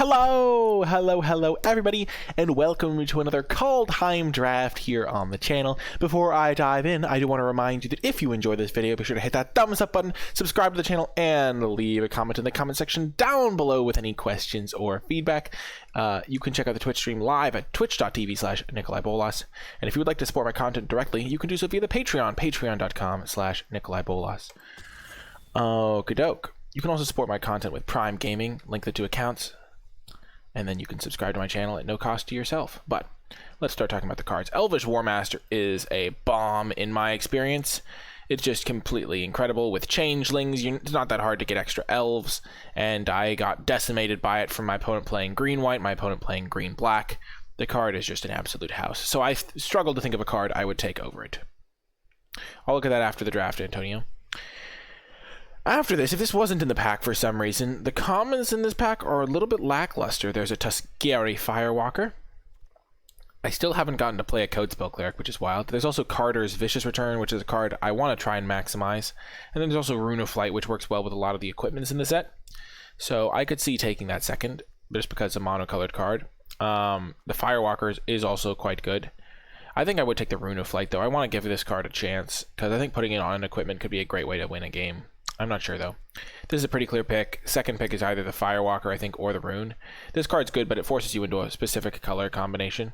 Hello everybody, and welcome to another Kaldheim draft here on the channel. Before I dive in, I do want to remind you that if you enjoy this video, be sure to hit that thumbs up button, subscribe to the channel, and leave a comment in the comment section down below with any questions or feedback. You can check out the Twitch stream live at twitch.tv/NicolaiBolas, and if you would like to support my content directly, you can do so via the Patreon, patreon.com/NicolaiBolas. Okie doke. You can also support my content with Prime Gaming, link the two accounts, and then you can subscribe to my channel at no cost to yourself. But let's start talking about the cards. Elvish Warmaster is a bomb in my experience. It's just completely incredible with Changelings. It's not that hard to get extra elves, and I got decimated by it from my opponent playing green-white, my opponent playing green-black. The card is just an absolute house. So I struggled to think of a card I would take over it. I'll look at that after the draft, Antonio. After this, if this wasn't in the pack for some reason, the commons in this pack are a little bit lackluster. There's a Tuskegee Firewalker. I still haven't gotten to play a Codespell Cleric, which is wild. There's also Carter's Vicious Return, which is a card I want to try and maximize. And then there's also Rune of Flight, which works well with a lot of the equipments in the set. So I could see taking that second, just because it's a monocolored card. The Firewalker is also quite good. I think I would take the Rune of Flight, though. I want to give this card a chance, because I think putting it on an equipment could be a great way to win a game. I'm not sure, though. This is a pretty clear pick. Second pick is either the Firewalker, I think, or the Rune. This card's good, but it forces you into a specific color combination.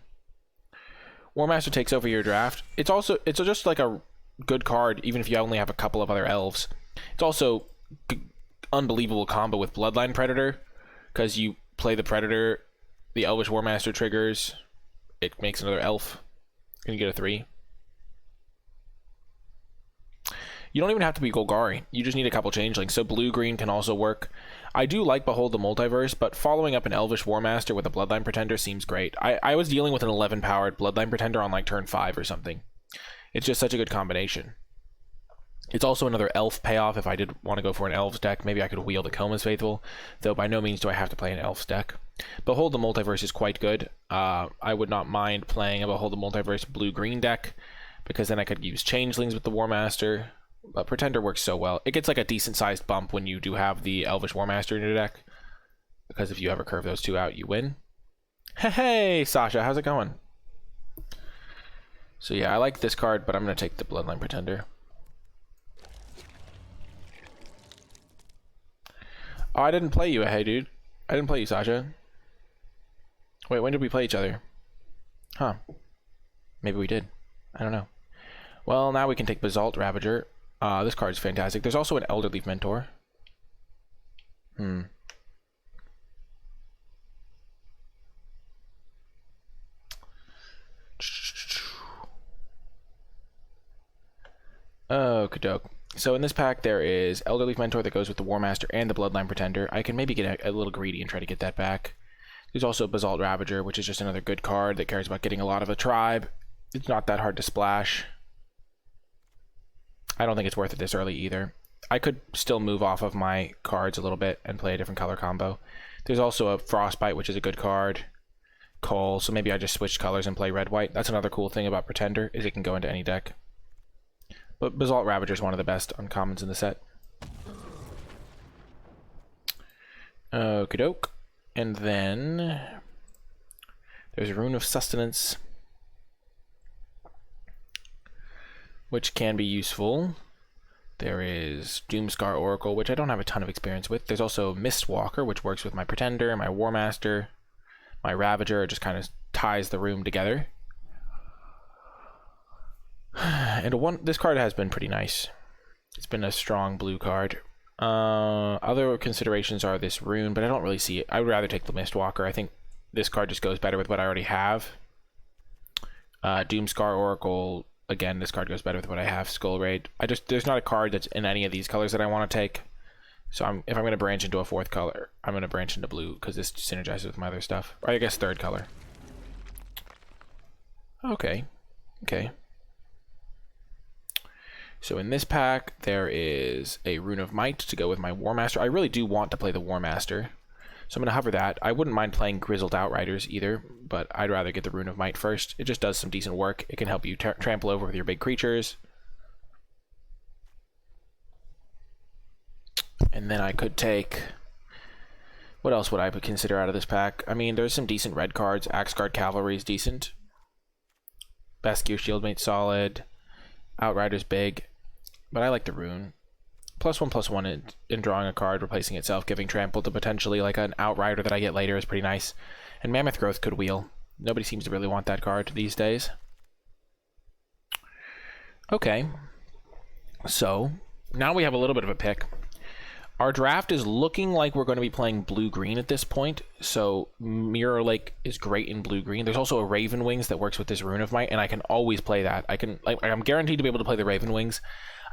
Warmaster takes over your draft. It's just like a good card, even if you only have a couple of other elves. It's also unbelievable combo with Bloodline Predator, because you play the Predator, the Elvish Warmaster triggers, it makes another elf, and you get a 3. You don't even have to be Golgari. You just need a couple Changelings, so blue-green can also work. I do like Behold the Multiverse, but following up an Elvish Warmaster with a Bloodline Pretender seems great. I was dealing with an 11-powered Bloodline Pretender on like turn 5 or something. It's just such a good combination. It's also another Elf payoff if I did want to go for an Elves deck. Maybe I could wheel the Coma's Faithful, though by no means do I have to play an Elves deck. Behold the Multiverse is quite good. I would not mind playing a Behold the Multiverse blue-green deck, because then I could use Changelings with the Warmaster. But Pretender works so well. It gets like a decent-sized bump when you do have the Elvish Warmaster in your deck, because if you ever curve those two out, you win. Hey, Sasha, how's it going? So yeah, I like this card, but I'm going to take the Bloodline Pretender. Oh, I didn't play you, hey, dude. I didn't play you, Sasha. Wait, when did we play each other? Huh. Maybe we did. I don't know. Well, now we can take Basalt Ravager. This card's fantastic. There's also an Elderleaf Mentor. Okey-doke. So in this pack, there is Elderleaf Mentor that goes with the Warmaster and the Bloodline Pretender. I can maybe get a little greedy and try to get that back. There's also Basalt Ravager, which is just another good card that cares about getting a lot of a tribe. It's not that hard to splash. I don't think it's worth it this early either. I could still move off of my cards a little bit and play a different color combo. There's also a Frostbite, which is a good card. Coal, so maybe I just switch colors and play red-white. That's another cool thing about Pretender, is it can go into any deck. But Basalt Ravager is one of the best uncommons in the set. Okie doke. And then there's Rune of Sustenance, which can be useful. There is Doomscar Oracle, which I don't have a ton of experience with. There's also Mistwalker, which works with my Pretender, my Warmaster, my Ravager. It just kind of ties the room together. And this card has been pretty nice. It's been a strong blue card. Other considerations are this Rune, but I don't really see it. I would rather take the Mistwalker. I think this card just goes better with what I already have. Doomscar Oracle, again, this card goes better with what I have. Skull Raid. There's not a card that's in any of these colors that I want to take. So if I'm going to branch into a fourth color, I'm going to branch into blue, because this synergizes with my other stuff. Or I guess third color. Okay. So in this pack, there is a Rune of Might to go with my Warmaster. I really do want to play the Warmaster, so I'm going to hover that. I wouldn't mind playing Grizzled Outriders either, but I'd rather get the Rune of Might first. It just does some decent work. It can help you trample over with your big creatures. And then I could take What else would I consider out of this pack? I mean, there's some decent red cards. Axe Guard Cavalry is decent. Best Gear Shieldmate solid. Outrider's big. But I like the rune. +1/+1 in drawing a card, replacing itself, giving trample to potentially like an Outrider that I get later is pretty nice. And Mammoth Growth could wheel. Nobody seems to really want that card these days. Okay. So, now we have a little bit of a pick. Our draft is looking like we're going to be playing blue-green at this point, so Mirror Lake is great in blue-green. There's also a Raven Wings that works with this Rune of Might, and I can always play that. I'm guaranteed to be able to play the Raven Wings.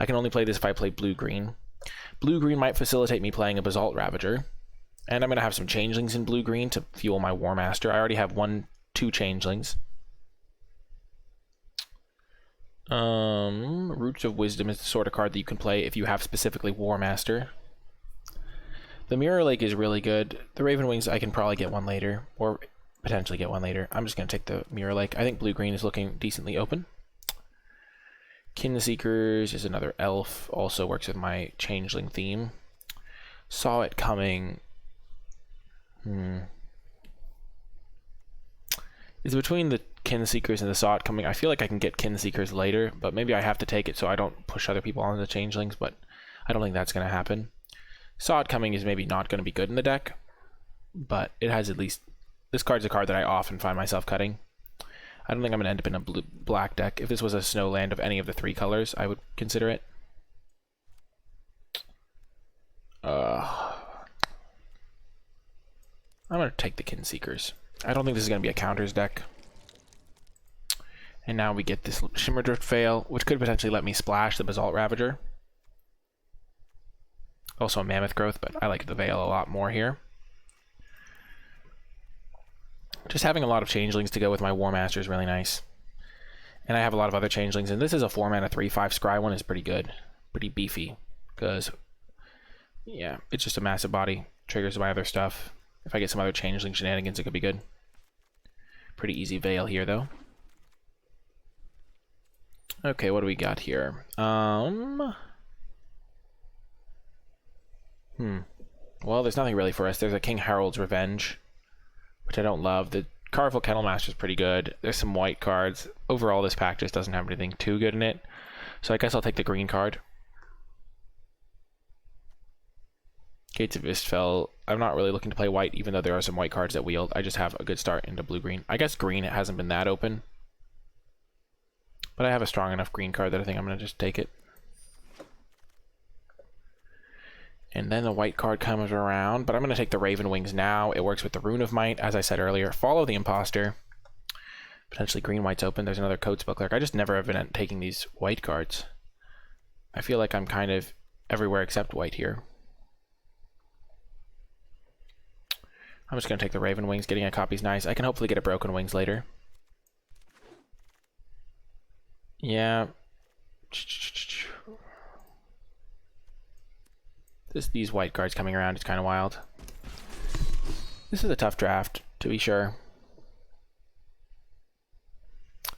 I can only play this if I play blue-green. Blue-green might facilitate me playing a Basalt Ravager, and I'm going to have some Changelings in blue-green to fuel my War Master. I already have 2 Changelings. Roots of Wisdom is the sort of card that you can play if you have specifically War Master. The Mirror Lake is really good. The Raven Wings, I can probably get one later, or potentially get one later. I'm just going to take the Mirror Lake. I think blue-green is looking decently open. Kinseekers is another elf, also works with my Changeling theme. Saw it coming. Is between the Kinseekers and the Saw it coming. I feel like I can get Kinseekers later, but maybe I have to take it so I don't push other people onto the Changelings, but I don't think that's going to happen. Saw it coming is maybe not going to be good in the deck, but it has at least... This card's a card that I often find myself cutting. I don't think I'm going to end up in a black deck. If this was a snow land of any of the 3 colors, I would consider it. I'm going to take the Kinseekers. I don't think this is going to be a counters deck. And now we get this Shimmerdrift Veil, which could potentially let me splash the Basalt Ravager. Also a Mammoth Growth, but I like the Veil a lot more here. Just having a lot of Changelings to go with my War Master is really nice. And I have a lot of other Changelings, and this is a 4-mana 3/5 Scry one is pretty good. Pretty beefy. Because, yeah, it's just a massive body. Triggers my other stuff. If I get some other Changeling shenanigans, it could be good. Pretty easy Veil here, though. Okay, what do we got here? Well, there's nothing really for us. There's a King Harold's Revenge, which I don't love. The Carvel Kennelmaster is pretty good. There's some white cards. Overall, this pack just doesn't have anything too good in it. So I guess I'll take the green card. Gates of Istfell. I'm not really looking to play white, even though there are some white cards that wield. I just have a good start into blue-green. I guess green, it hasn't been that open. But I have a strong enough green card that I think I'm going to just take it. And then the white card comes around, but I'm going to take the Raven Wings now. It works with the Rune of Might, as I said earlier. Follow the Imposter. Potentially green-white's open. There's another Codespell Cleric. I just never have been taking these white cards. I feel like I'm kind of everywhere except white here. I'm just going to take the Raven Wings. Getting a copy's nice. I can hopefully get a Broken Wings later. Yeah. These white cards coming around is kind of wild. This is a tough draft, to be sure.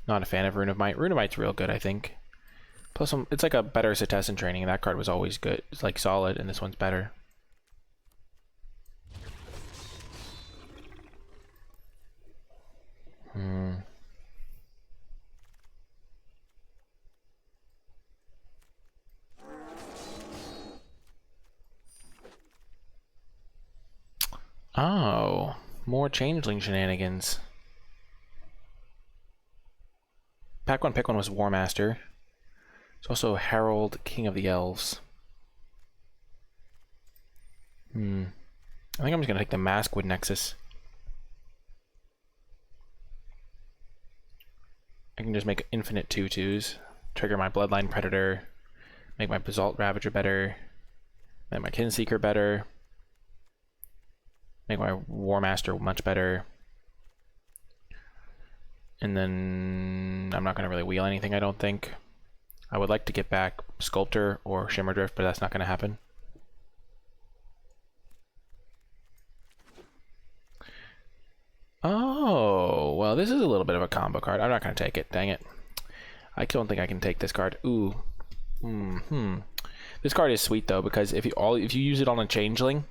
Not a fan of Rune of Might. Rune of Might's real good, I think. Plus, it's like a better Setessan Training. That card was always good. It's like solid, and this one's better. Oh, more Changeling shenanigans. Pack 1 pick 1 was War Master. It's also Harold, King of the Elves. I think I'm just going to take the Maskwood Nexus. I can just make infinite 2/2s. Trigger my Bloodline Predator. Make my Basalt Ravager better. Make my Kinseeker better. Make my War Master much better. And then I'm not going to really wheel anything, I don't think. I would like to get back Sculptor or Shimmerdrift, but that's not going to happen. Oh, well, this is a little bit of a combo card. I'm not going to take it. Dang it. I don't think I can take this card. Ooh. This card is sweet, though, because if you use it on a Changeling,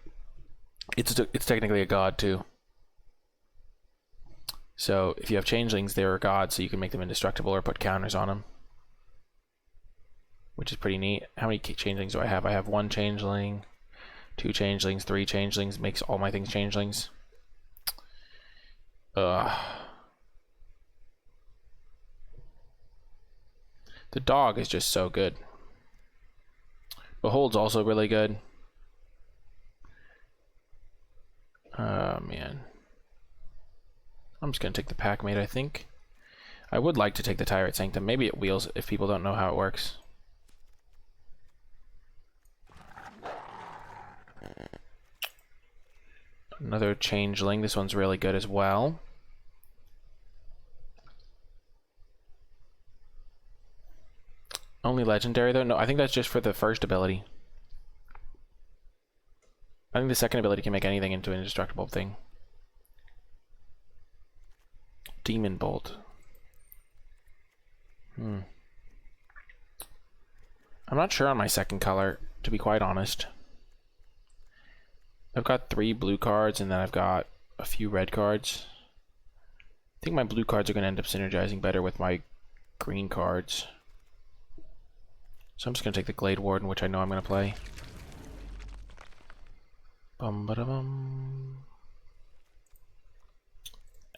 It's technically a god too. So if you have changelings, they're gods, so you can make them indestructible or put counters on them, which is pretty neat. How many changelings do I have? I have 1 changeling, 2 changelings, 3 changelings. Makes all my things changelings. The dog is just so good. Behold's also really good. Oh man. I'm just gonna take the Packmate, I think. I would like to take the Tyrant Sanctum. Maybe it wheels if people don't know how it works. Another changeling. This one's really good as well. Only legendary though? No, I think that's just for the first ability. I think the second ability can make anything into an indestructible thing. Demon Bolt. I'm not sure on my second color, to be quite honest. I've got 3 blue cards and then I've got a few red cards. I think my blue cards are going to end up synergizing better with my green cards. So I'm just going to take the Glade Warden, which I know I'm going to play. Bum-ba-da-bum.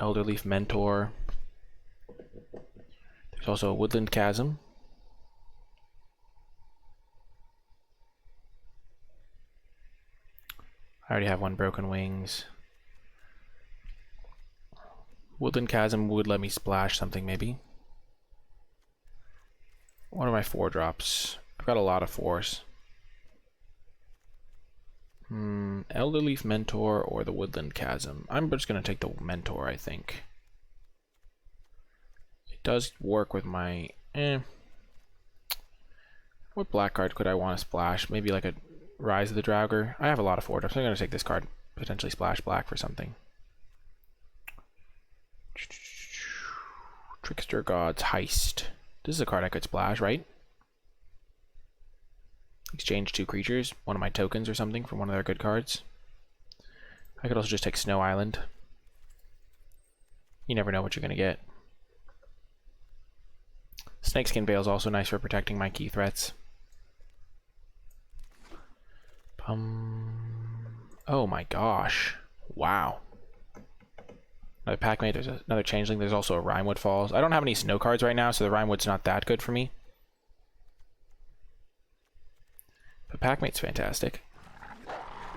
Elderleaf Mentor. There's also a Woodland Chasm. I already have 1 Broken Wings. Woodland Chasm would let me splash something, maybe. What are my 4-drops? I've got a lot of 4s. Elderleaf Mentor or the Woodland Chasm. I'm just going to take the Mentor, I think. It does work with my... What black card could I want to splash? Maybe like a Rise of the Draugr. I have a lot of 4-drops. I'm going to take this card. Potentially splash black for something. Trickster God's Heist. This is a card I could splash, right? Exchange 2 creatures, one of my tokens or something from one of their good cards. I could also just take Snow Island. You never know what you're going to get. Snakeskin Veil is also nice for protecting my key threats. Oh my gosh. Wow. Another Packmate, there's another Changeling, there's also a Rimewood Falls. I don't have any snow cards right now, so the Rimewood's not that good for me. But Packmate's fantastic.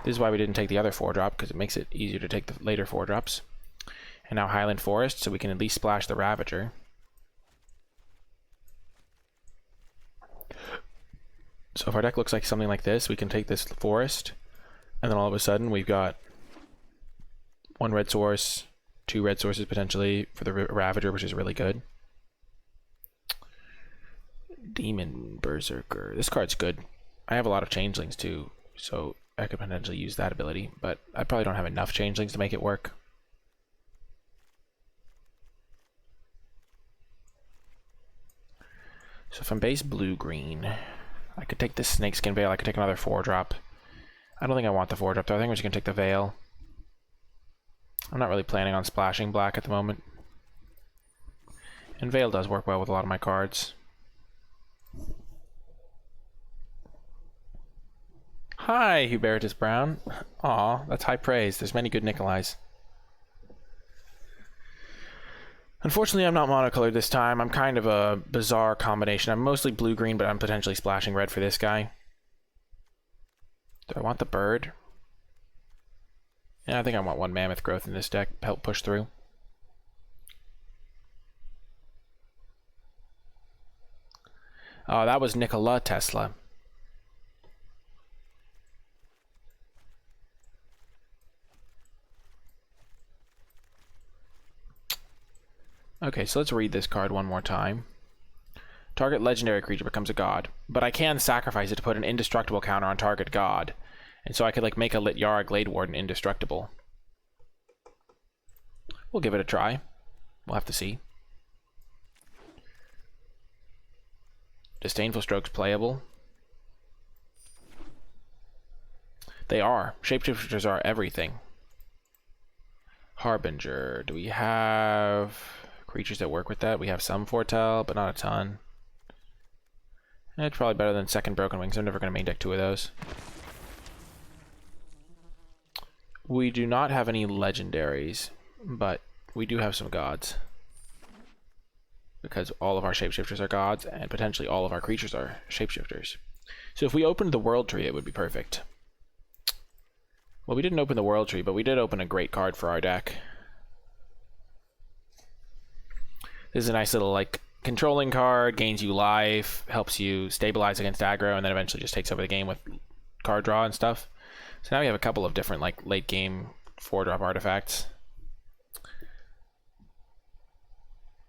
This is why we didn't take the other 4-drop, because it makes it easier to take the later 4-drops. And now Highland Forest, so we can at least splash the Ravager. So if our deck looks like something like this, we can take this Forest, and then all of a sudden we've got 1 red source, 2 red sources potentially for the Ravager, which is really good. Demon Berserker. This card's good. I have a lot of Changelings too, so I could potentially use that ability, but I probably don't have enough Changelings to make it work. So if I'm base blue-green, I could take this Snakeskin Veil, I could take another 4-drop. I don't think I want the 4-drop though, I think we're just going to take the Veil. I'm not really planning on splashing black at the moment. And Veil does work well with a lot of my cards. Hi, Hubertus Brown. Aw, that's high praise. There's many good Nicolais. Unfortunately, I'm not monocolored this time. I'm kind of a bizarre combination. I'm mostly blue-green, but I'm potentially splashing red for this guy. Do I want the bird? Yeah, I think I want 1 Mammoth Growth in this deck to help push through. Oh, that was Nikola Tesla. Okay, so let's read this card one more time. Target legendary creature becomes a god, but I can sacrifice it to put an indestructible counter on target god. And so I could like make a Lityara Glade Warden indestructible. We'll give it a try. We'll have to see. Disdainful Stroke's playable. They are. Shapeshifters are everything. Harbinger. Do we have creatures that work with that? We have some foretell, but not a ton. It's probably better than second Broken Wings. I'm never going to main deck 2 of those. We do not have any legendaries, but we do have some gods. Because all of our shapeshifters are gods, and potentially all of our creatures are shapeshifters. So if we opened the World Tree, it would be perfect. Well, we didn't open the World Tree, but we did open a great card for our deck. This is a nice little, like, controlling card, gains you life, helps you stabilize against aggro, and then eventually just takes over the game with card draw and stuff. So now we have a couple of different, like, late game 4-drop artifacts.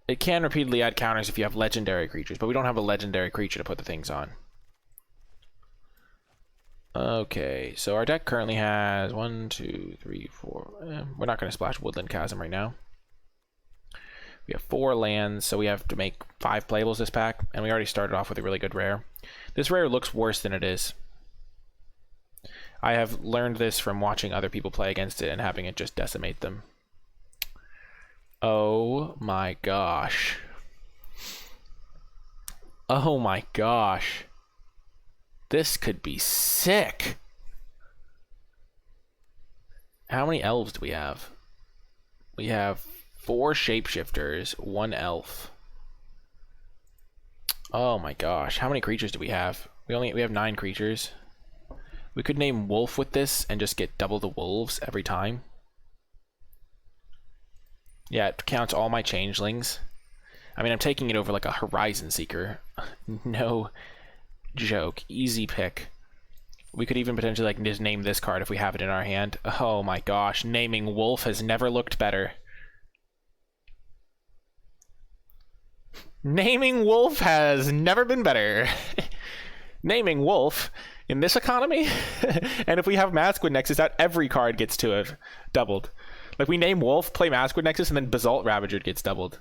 It can repeatedly add counters if you have legendary creatures, but we don't have a legendary creature to put the things on. Okay, so our deck currently has 1, 2, 3, 4. We're not going to splash Woodland Chasm right now. We have 4 lands, so we have to make 5 playables this pack, and we already started off with a really good rare. This rare looks worse than it is. I have learned this from watching other people play against it and having it just decimate them. Oh my gosh. Oh my gosh. This could be sick. How many elves do we have? We have 4 shapeshifters, 1 elf. Oh my gosh. How many creatures do we have? We have 9 creatures. We could name Wolf with this and just get double the wolves every time. Yeah, it counts all my changelings. I mean, I'm taking it over like a Horizon Seeker. No joke. Easy pick. We could even potentially like just name this card if we have it in our hand. Oh my gosh, naming Wolf has never looked better. Naming Wolf has never been better. Naming Wolf in this economy? And if we have Masquid Nexus out, every card gets to have doubled. Like, we name Wolf, play Masquid Nexus, and then Basalt Ravager gets doubled.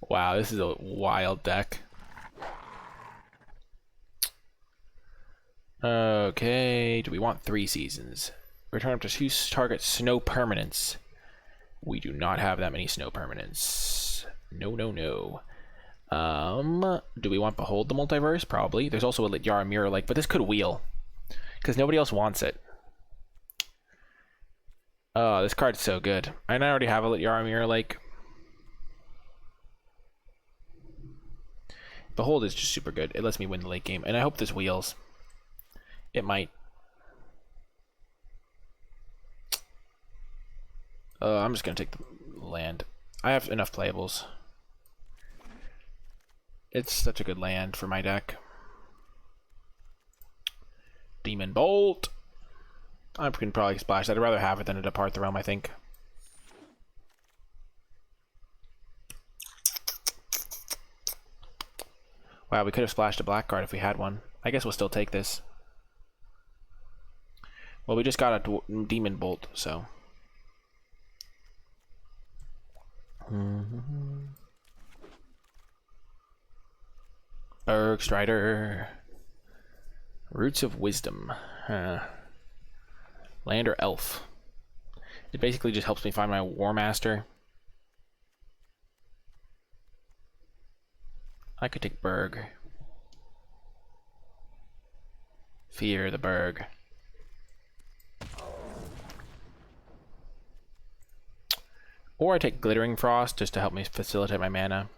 Wow, this is a wild deck. Okay, do we want 3 seasons? Return up to 2 target snow permanents. We do not have that many snow permanents. No, no, no. Do we want Behold the Multiverse? Probably. There's also a Lityara Mirror Lake, but this could wheel. Because nobody else wants it. Oh, this card's so good. And I already have a Lityara Mirror Lake. Behold is just super good. It lets me win the late game. And I hope this wheels. It might. I'm just going to take the land. I have enough playables. It's such a good land for my deck. Demon Bolt. I can probably splash that. I'd rather have it than to Depart the Realm, I think. Wow, we could have splashed a black card if we had one. I guess we'll still take this. Well, we just got a Demon Bolt, so. Berg Strider. Roots of Wisdom. Land or Elf. It basically just helps me find my War Master. I could take Berg. Fear the Berg. Or I take Glittering Frost just to help me facilitate my mana.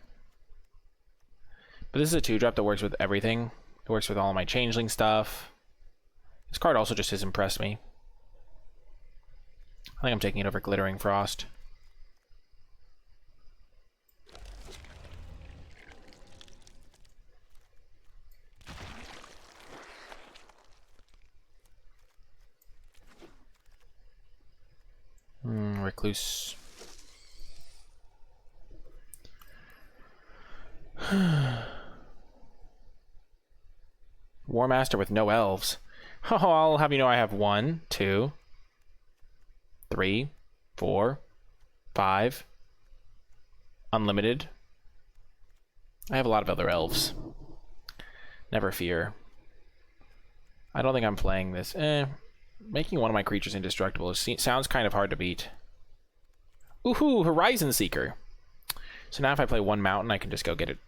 But this is a 2-drop that works with everything. It works with all my Changeling stuff. This card also just has impressed me. I think I'm taking it over Glittering Frost. Recluse. War Master with no elves. Oh, I'll have you know I have 1, 2, 3, 4, 5. Unlimited. I have a lot of other elves. Never fear. I don't think I'm playing this. Making one of my creatures indestructible sounds kind of hard to beat. Ooh, Horizon Seeker. So now if I play one mountain, I can just go get it.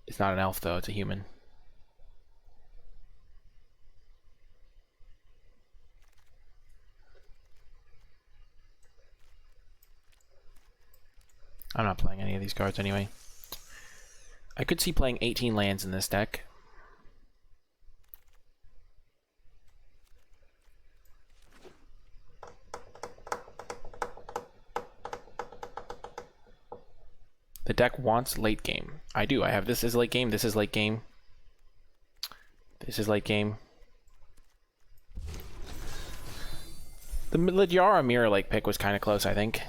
It's not an elf, though. It's a human. I'm not playing any of these cards anyway. I could see playing 18 lands in this deck. The deck wants late game. I do. I have this is late game. This is late game. This is late game. The Lidyara Mirror Lake pick was kind of close, I think.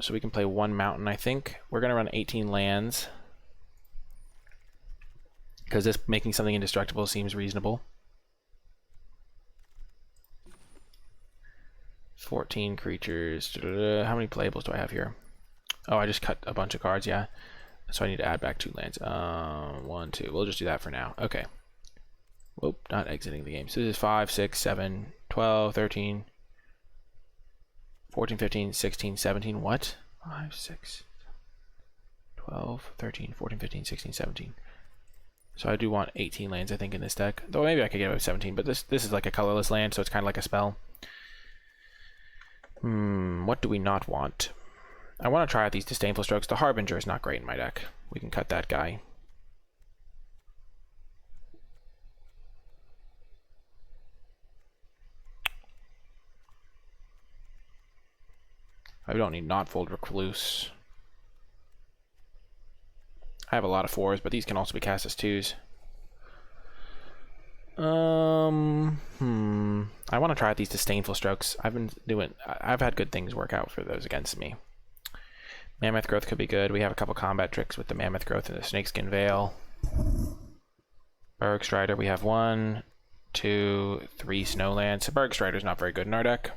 So we can play one mountain, I think. We're going to run 18 lands. Because this making something indestructible seems reasonable. 14 creatures. How many playables do I have here? Oh, I just cut a bunch of cards, yeah. So I need to add back 2 lands. 1, 2. We'll just do that for now. Okay. Whoop, not exiting the game. So this is 5, 6, 7, 12, 13, 14, 15, 16, 17. What? 5, 6, 12, 13, 14, 15, 16, 17. So I do want 18 lands, I think, in this deck. Though maybe I could get away with 17, but this is like a colorless land, so it's kind of like a spell. What do we not want? I want to try out these Disdainful Strokes. The Harbinger is not great in my deck. We can cut that guy. I don't need Knotfold Recluse. I have a lot of 4s, but these can also be cast as 2s. I want to try out these Disdainful Strokes. I've had good things work out for those against me. Mammoth Growth could be good. We have a couple combat tricks with the Mammoth Growth and the Snakeskin Veil. Bergstrider, we have 1, 2, 3 Snowlands. So Bergstrider's not very good in our deck.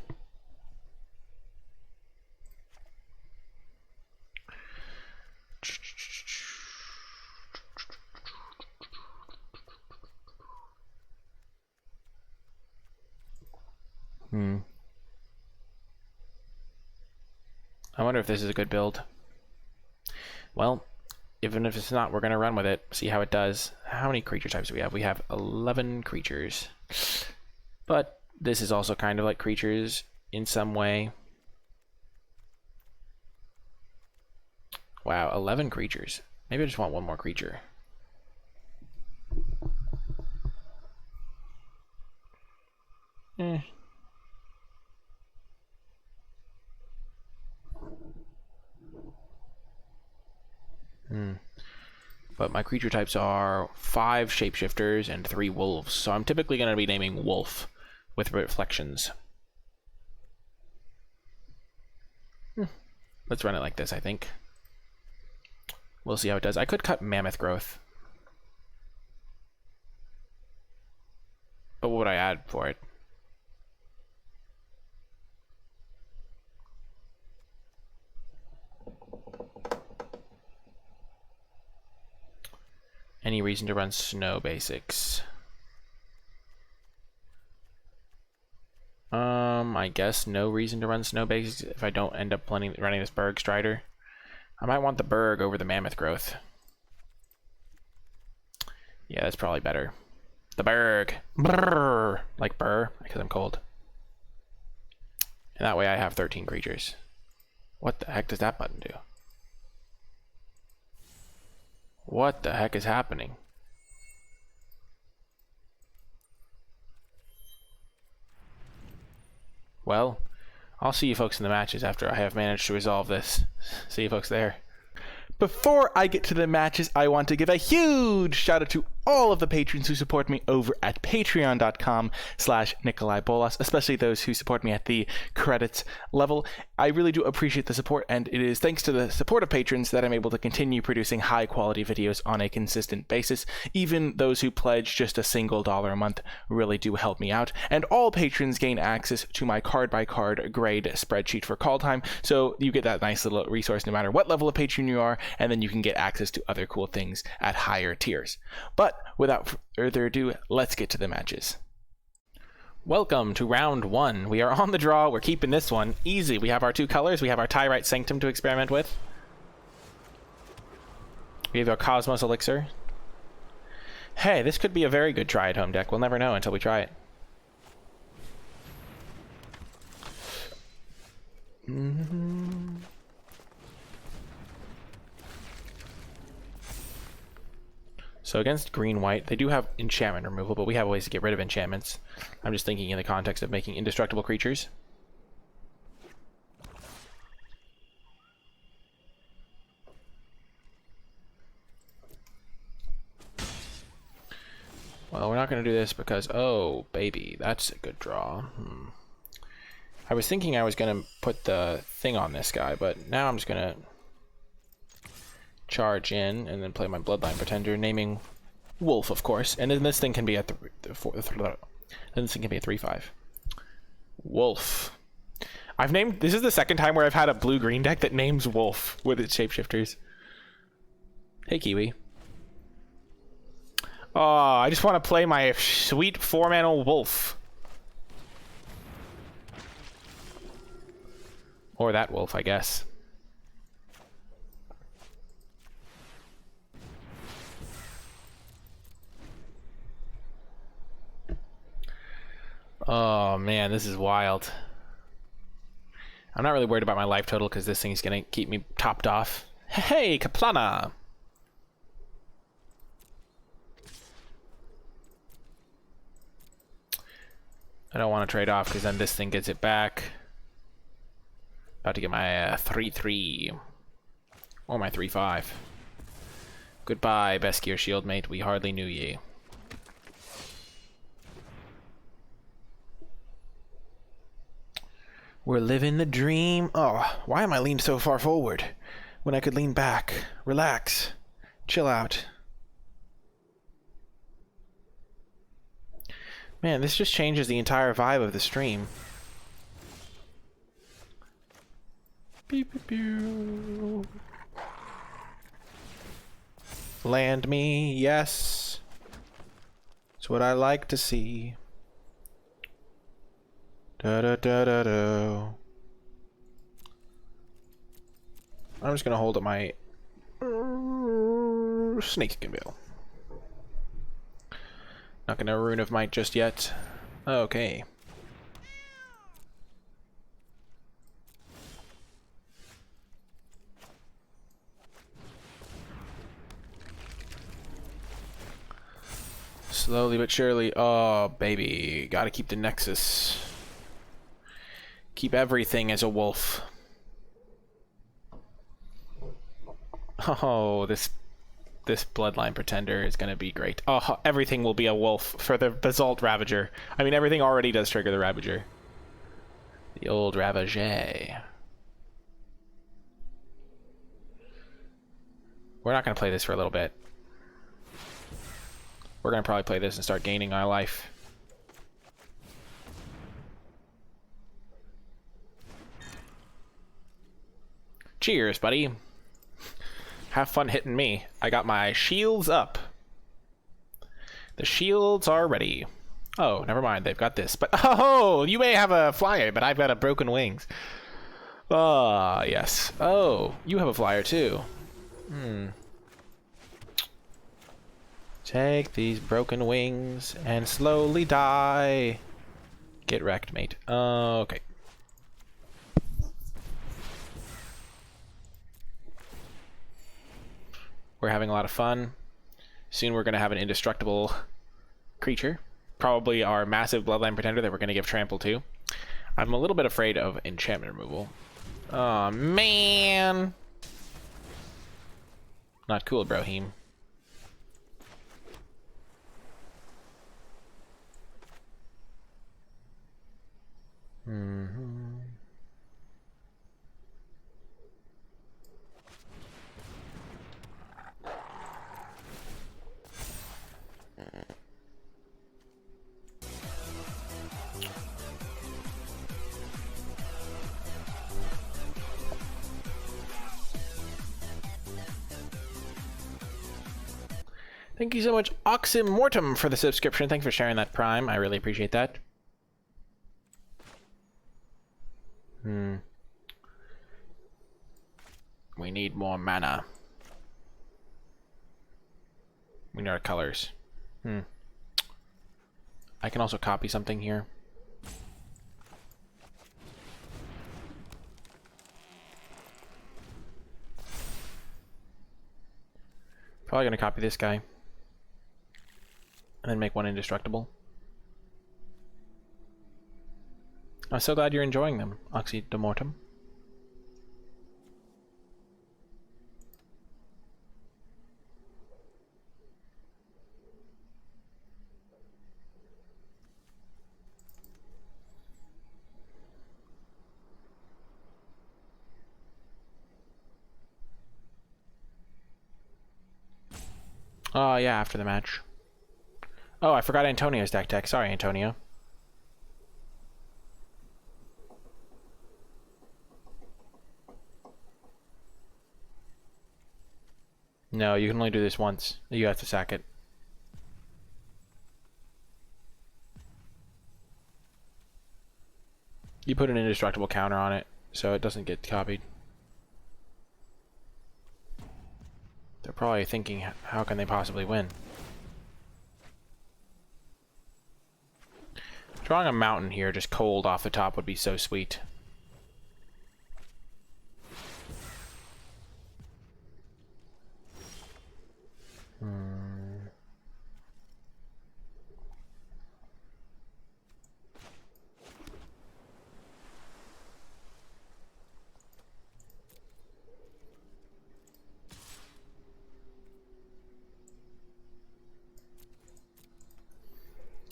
I wonder if this is a good build. Well, even if it's not, we're going to run with it, see how it does. How many creature types do we have? We have 11 creatures. But this is also kind of like creatures in some way. Wow, 11 creatures. Maybe I just want one more creature. But my creature types are 5 shapeshifters and 3 wolves. So I'm typically going to be naming wolf with reflections. Let's run it like this, I think. We'll see how it does. I could cut Mammoth Growth. But what would I add for it? Any reason to run Snow Basics? I guess no reason to run Snow Basics if I don't end up running this Bergstrider. I might want the Berg over the Mammoth Growth. Yeah, that's probably better. The Berg. Brrr. Like burr, because I'm cold. And that way I have 13 creatures. What the heck does that button do? What the heck is happening? Well, I'll see you folks in the matches after I have managed to resolve this. See you folks there. Before I get to the matches, I want to give a huge shout out to all of the patrons who support me over at patreon.com/NicolaiBolas, especially those who support me at the credits level. I really do appreciate the support, and it is thanks to the support of patrons that I'm able to continue producing high-quality videos on a consistent basis. Even those who pledge just a single $1 a month really do help me out, and all patrons gain access to my card-by-card grade spreadsheet for Kaldheim, so you get that nice little resource no matter what level of patron you are, and then you can get access to other cool things at higher tiers. But without further ado, let's get to the matches. Welcome to round 1. We are on the draw. We're keeping this one easy. We have our 2 colors. We have our Tyrite Sanctum to experiment with. We have our Cosmos Elixir. Hey, this could be a very good try-at-home deck. We'll never know until we try it. So against green-white, they do have enchantment removal, but we have ways to get rid of enchantments. I'm just thinking in the context of making indestructible creatures. Well, we're not going to do this because, oh, baby, that's a good draw. I was thinking I was going to put the thing on this guy, but now I'm just going to charge in and then play my Bloodline Pretender, naming Wolf, of course. And then this thing can be a 3/5. Wolf. I've named, this is the second time where I've had a blue-green deck that names Wolf with its shapeshifters. Hey, Kiwi. Oh, I just want to play my sweet 4-mana Wolf. Or that Wolf, I guess. Oh man, this is wild. I'm not really worried about my life total because this thing's gonna keep me topped off. Hey, Kaplana! I don't want to trade off because then this thing gets it back. About to get my 3/3. Or my 3/5. Goodbye, Beskier Shieldmate. We hardly knew ye. We're living the dream. Oh, why am I leaned so far forward when I could lean back, relax, chill out? Man, this just changes the entire vibe of the stream. Beep, beep, beep. Land me, yes. It's what I like to see. Da da da da da. I'm just gonna hold up my Snake Bill. Not gonna Rune of Might just yet. Okay. Slowly but surely. Oh, baby. Gotta keep the Nexus. Keep everything as a wolf. Oh, this Bloodline Pretender is gonna be great. Oh, everything will be a wolf for the Basalt Ravager. I mean, everything already does trigger the Ravager. The old Ravager. We're not gonna play this for a little bit. We're gonna probably play this and start gaining our life. Cheers, buddy. Have fun hitting me. I got my shields up. The shields are ready. Oh, never mind. They've got this. But oh, you may have a flyer, but I've got a broken wings. Ah, yes. Oh, you have a flyer too. Take these broken wings and slowly die. Get wrecked, mate. Okay. We're having a lot of fun. Soon we're going to have an indestructible creature. Probably our massive Bloodline Pretender that we're going to give trample to. I'm a little bit afraid of enchantment removal. Oh man. Not cool, Brohim. Thank you so much, Oxymortem, for the subscription. Thanks for sharing that Prime. I really appreciate that. We need more mana. We need our colors. I can also copy something here. Probably gonna copy this guy. And then make one indestructible. I'm so glad you're enjoying them, Oxymortem. Oh, yeah, after the match. Oh, I forgot Antonio's deck tech. Sorry, Antonio. No, you can only do this once. You have to sack it. You put an indestructible counter on it, so it doesn't get copied. They're probably thinking, how can they possibly win? Drawing a mountain here, just cold off the top, would be so sweet.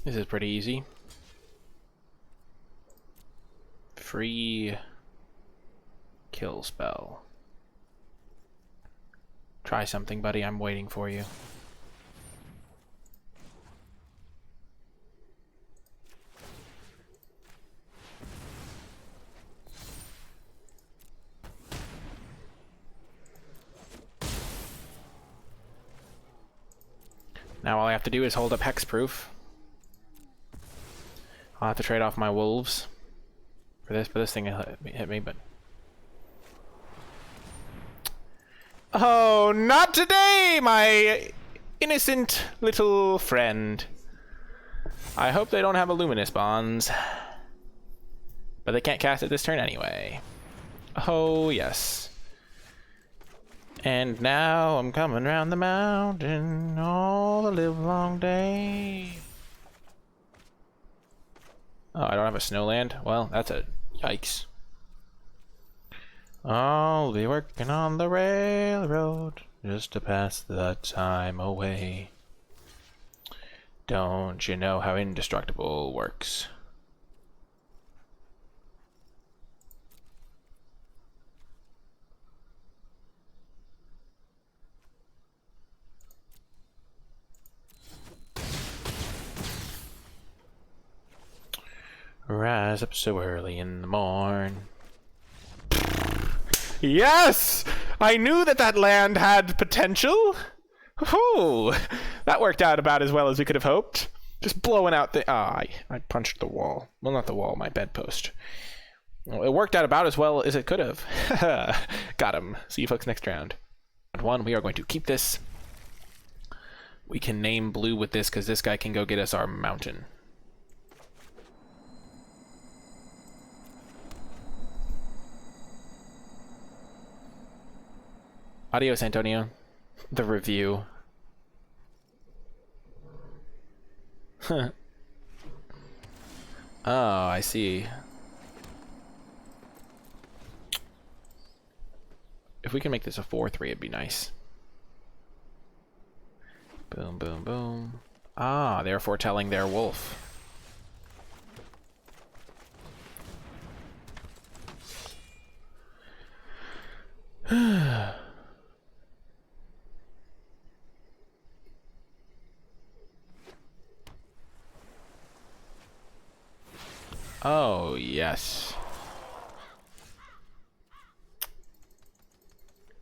This is pretty easy. Free kill spell. Try something, buddy. I'm waiting for you. Now all I have to do is hold up hexproof. I'll have to trade off my wolves for this, but this thing hit me, but... Oh, not today, my innocent little friend. I hope they don't have a luminous bonds. But they can't cast it this turn anyway. Oh, yes. And now I'm coming round the mountain all the livelong day. Oh, I don't have a snowland? Well, that's a yikes. I'll be working on the railroad just to pass the time away. Don't you know how indestructible works? Rise up so early in the morn. Yes! I knew that that land had potential. Oh, that worked out about as well as we could have hoped. Just blowing out the... Ah, I punched the wall. Well, not the wall, my bedpost. Well, it worked out about as well as it could have. Got him. See you folks next round. Round one, we are going to keep this. We can name blue with this because this guy can go get us our mountain. Adios, Antonio. The review. Oh, I see. If we can make this a 4-3, it'd be nice. Boom, boom, boom. Ah, they're foretelling their wolf. Oh, yes.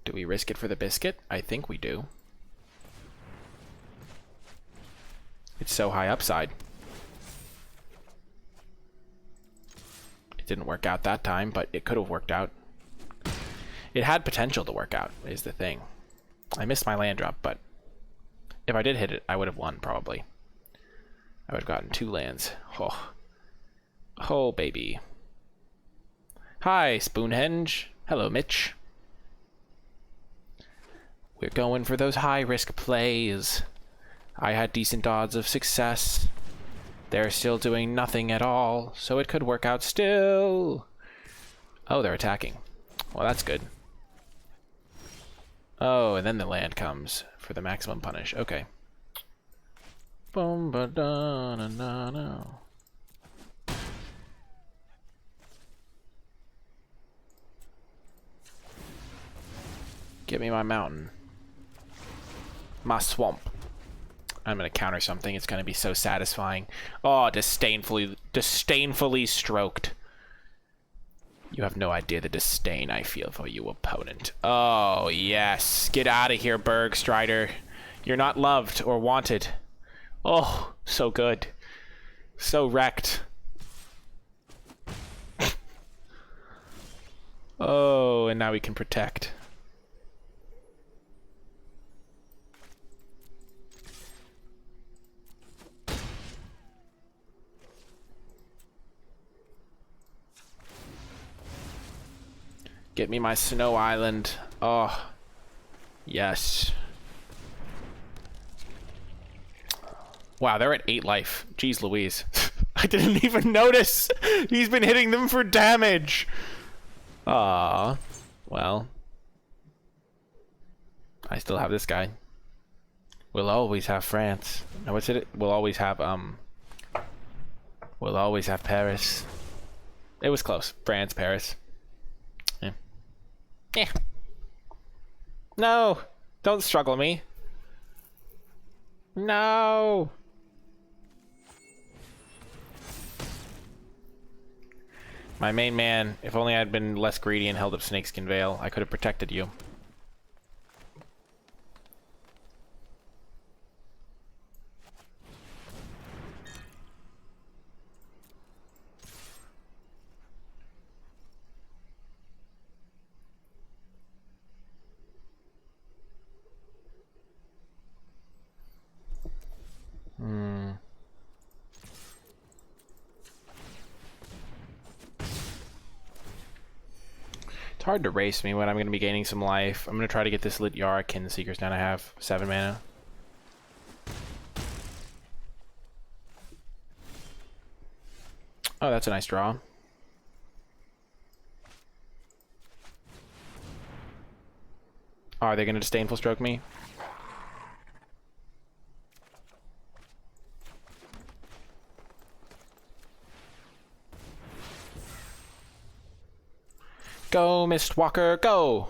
Do we risk it for the biscuit? I think we do. It's so high upside. It didn't work out that time, but it could have worked out. It had potential to work out, is the thing. I missed my land drop, but if I did hit it, I would have won, probably. I would have gotten 2 lands. Oh. Oh, baby. Hi, Spoonhenge. Hello, Mitch. We're going for those high-risk plays. I had decent odds of success. They're still doing nothing at all, so it could work out still. Oh, they're attacking. Well, that's good. Oh, and then the land comes for the maximum punish. Okay. Boom, ba da na na na. Give me my mountain. My swamp. I'm gonna counter something. It's gonna be so satisfying. Oh, disdainfully stroked. You have no idea the disdain I feel for you, opponent. Oh, yes. Get out of here, Bergstrider. You're not loved or wanted. Oh, so good. So wrecked. Oh, and now we can protect. Get me my snow island. Oh, yes. Wow, they're at 8 life. Jeez Louise. I didn't even notice. He's been hitting them for damage. Ah, well. I still have this guy. We'll always have France. No, what's it? We'll always have Paris. It was close. France, Paris. Yeah. Yeah. No! Don't struggle me. No! My main man, if only I'd been less greedy and held up Snakeskin Veil, I could have protected you. It's hard to race me when I'm going to be gaining some life. I'm going to try to get this Lit Yara Kin Seekers down. I have 7 mana. Oh, that's a nice draw. Oh, are they going to disdainful stroke me? Go, Mistwalker, go!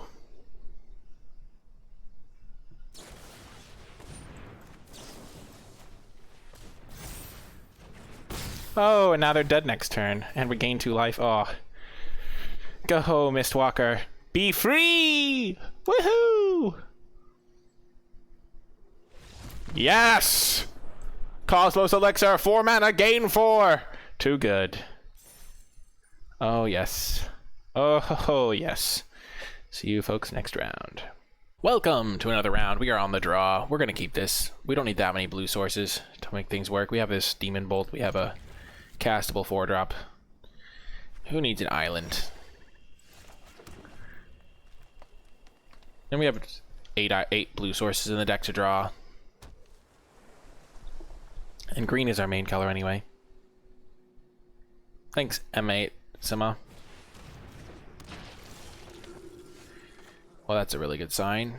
Oh, and now they're dead next turn, and we gain 2 life. Oh. Go, Mistwalker. Be free! Woohoo! Yes! Cosmos Elixir, 4 mana, gain 4! Too good. Oh, yes. Oh, yes. See you folks next round. Welcome to another round. We are on the draw. We're going to keep this. We don't need that many blue sources to make things work. We have this Demon Bolt. We have a castable 4-drop. Who needs an island? And we have 8 blue sources in the deck to draw. And green is our main color anyway. Thanks, M8, Sima. Well, that's a really good sign.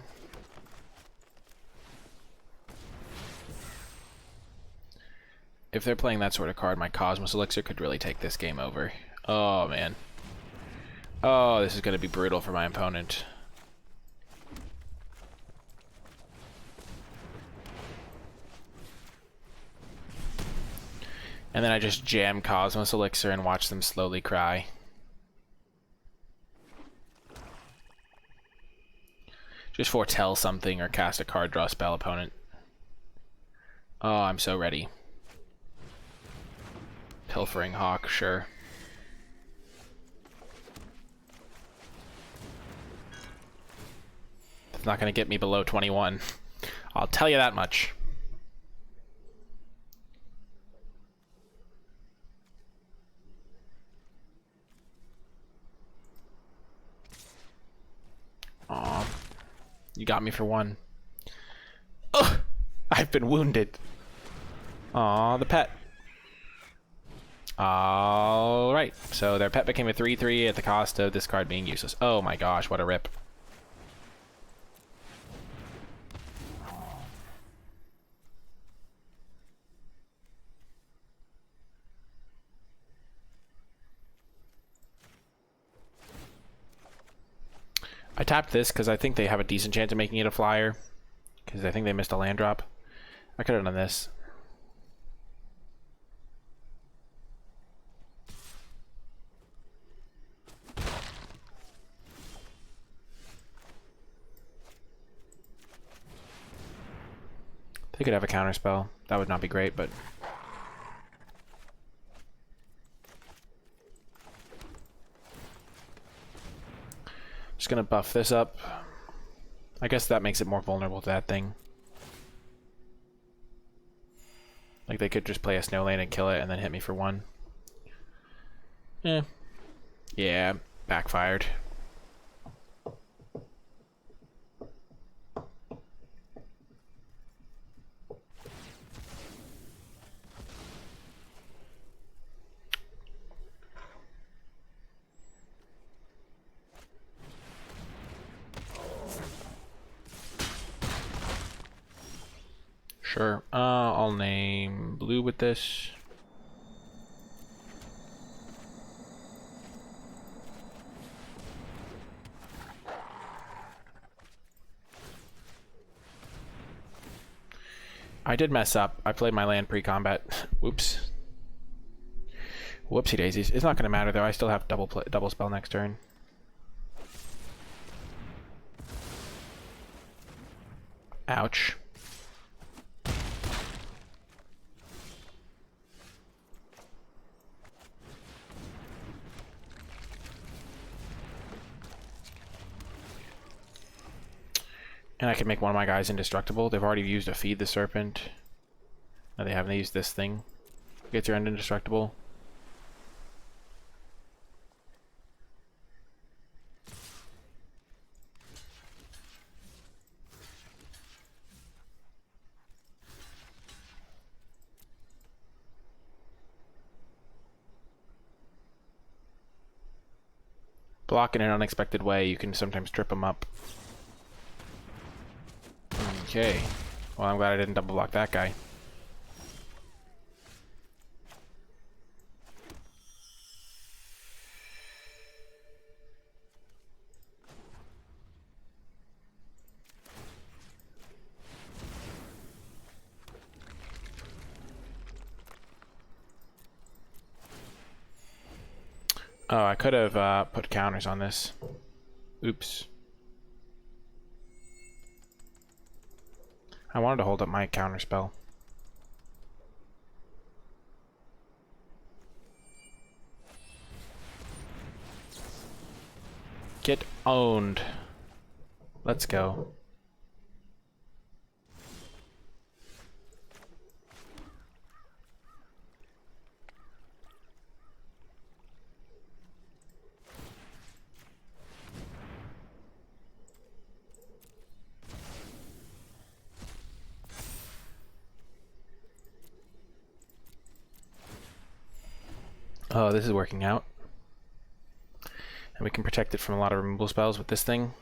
If they're playing that sort of card, my Cosmos Elixir could really take this game over. Oh, man. Oh, this is going to be brutal for my opponent. And then I just jam Cosmos Elixir and watch them slowly cry. Just foretell something or cast a card, draw a spell, opponent. Oh, I'm so ready. Pilfering Hawk, sure. It's not going to get me below 21. I'll tell you that much. Aw. You got me for one. Ugh! I've been wounded. Aw, the pet. Alright, so their pet became a 3/3 at the cost of this card being useless. Oh my gosh, what a rip. I tapped this because I think they have a decent chance of making it a flyer. Because I think they missed a land drop. I could have done this. They could have a counter spell. That would not be great, but... Just gonna buff this up. I guess that makes it more vulnerable to that thing. Like, they could just play a snow lane and kill it and then hit me for one. Yeah, backfired. Sure. I'll name blue with this. I did mess up. I played my land pre-combat. Whoops. Whoopsie daisies. It's not going to matter though. I still have double spell next turn. Ouch. And I can make one of my guys indestructible. They've already used a Feed the Serpent. No, they haven't. They used this thing. Get your end indestructible. Block in an unexpected way, you can sometimes trip them up. Okay. Well, I'm glad I didn't double block that guy. Oh, I could have put counters on this. Oops. I wanted to hold up my counter spell. Get owned. Let's go. Oh, this is working out. And we can protect it from a lot of removal spells with this thing.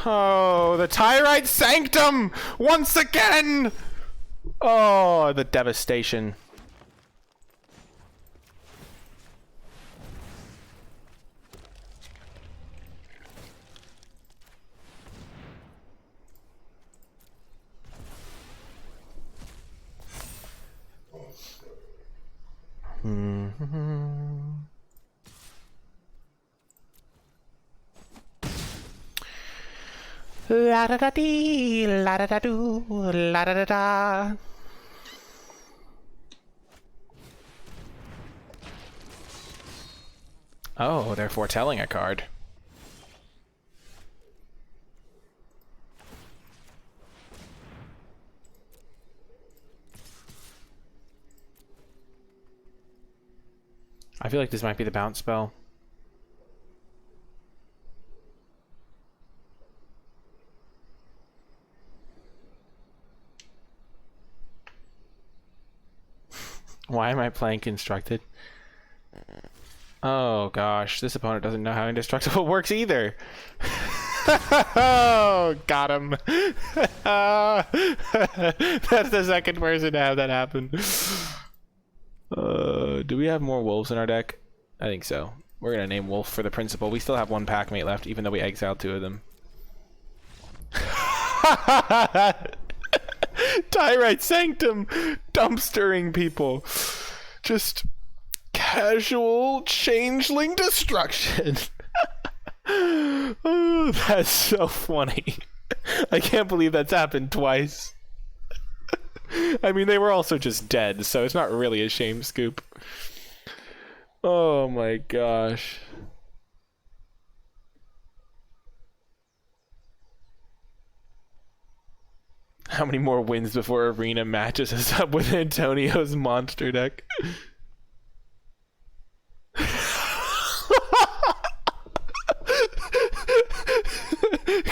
Oh, the Tyrite Sanctum! Once again! Oh, the devastation. La da da dee, la da da doo, la da da da. Oh, they're foretelling a card. I feel like this might be the bounce spell. Why am I playing Constructed? Oh gosh, this opponent doesn't know how Indestructible works either. Oh, got him. That's the second person to have that happen. Do we have more wolves in our deck? I think so. We're gonna name Wolf for the principal. We still have one packmate left, even though we exiled 2 of them. Tyrite Sanctum, dumpstering people. Just casual changeling destruction. Oh, that's so funny. I can't believe that's happened twice. I mean, they were also just dead, so it's not really a shame scoop. Oh my gosh. How many more wins before Arena matches us up with Antonio's monster deck?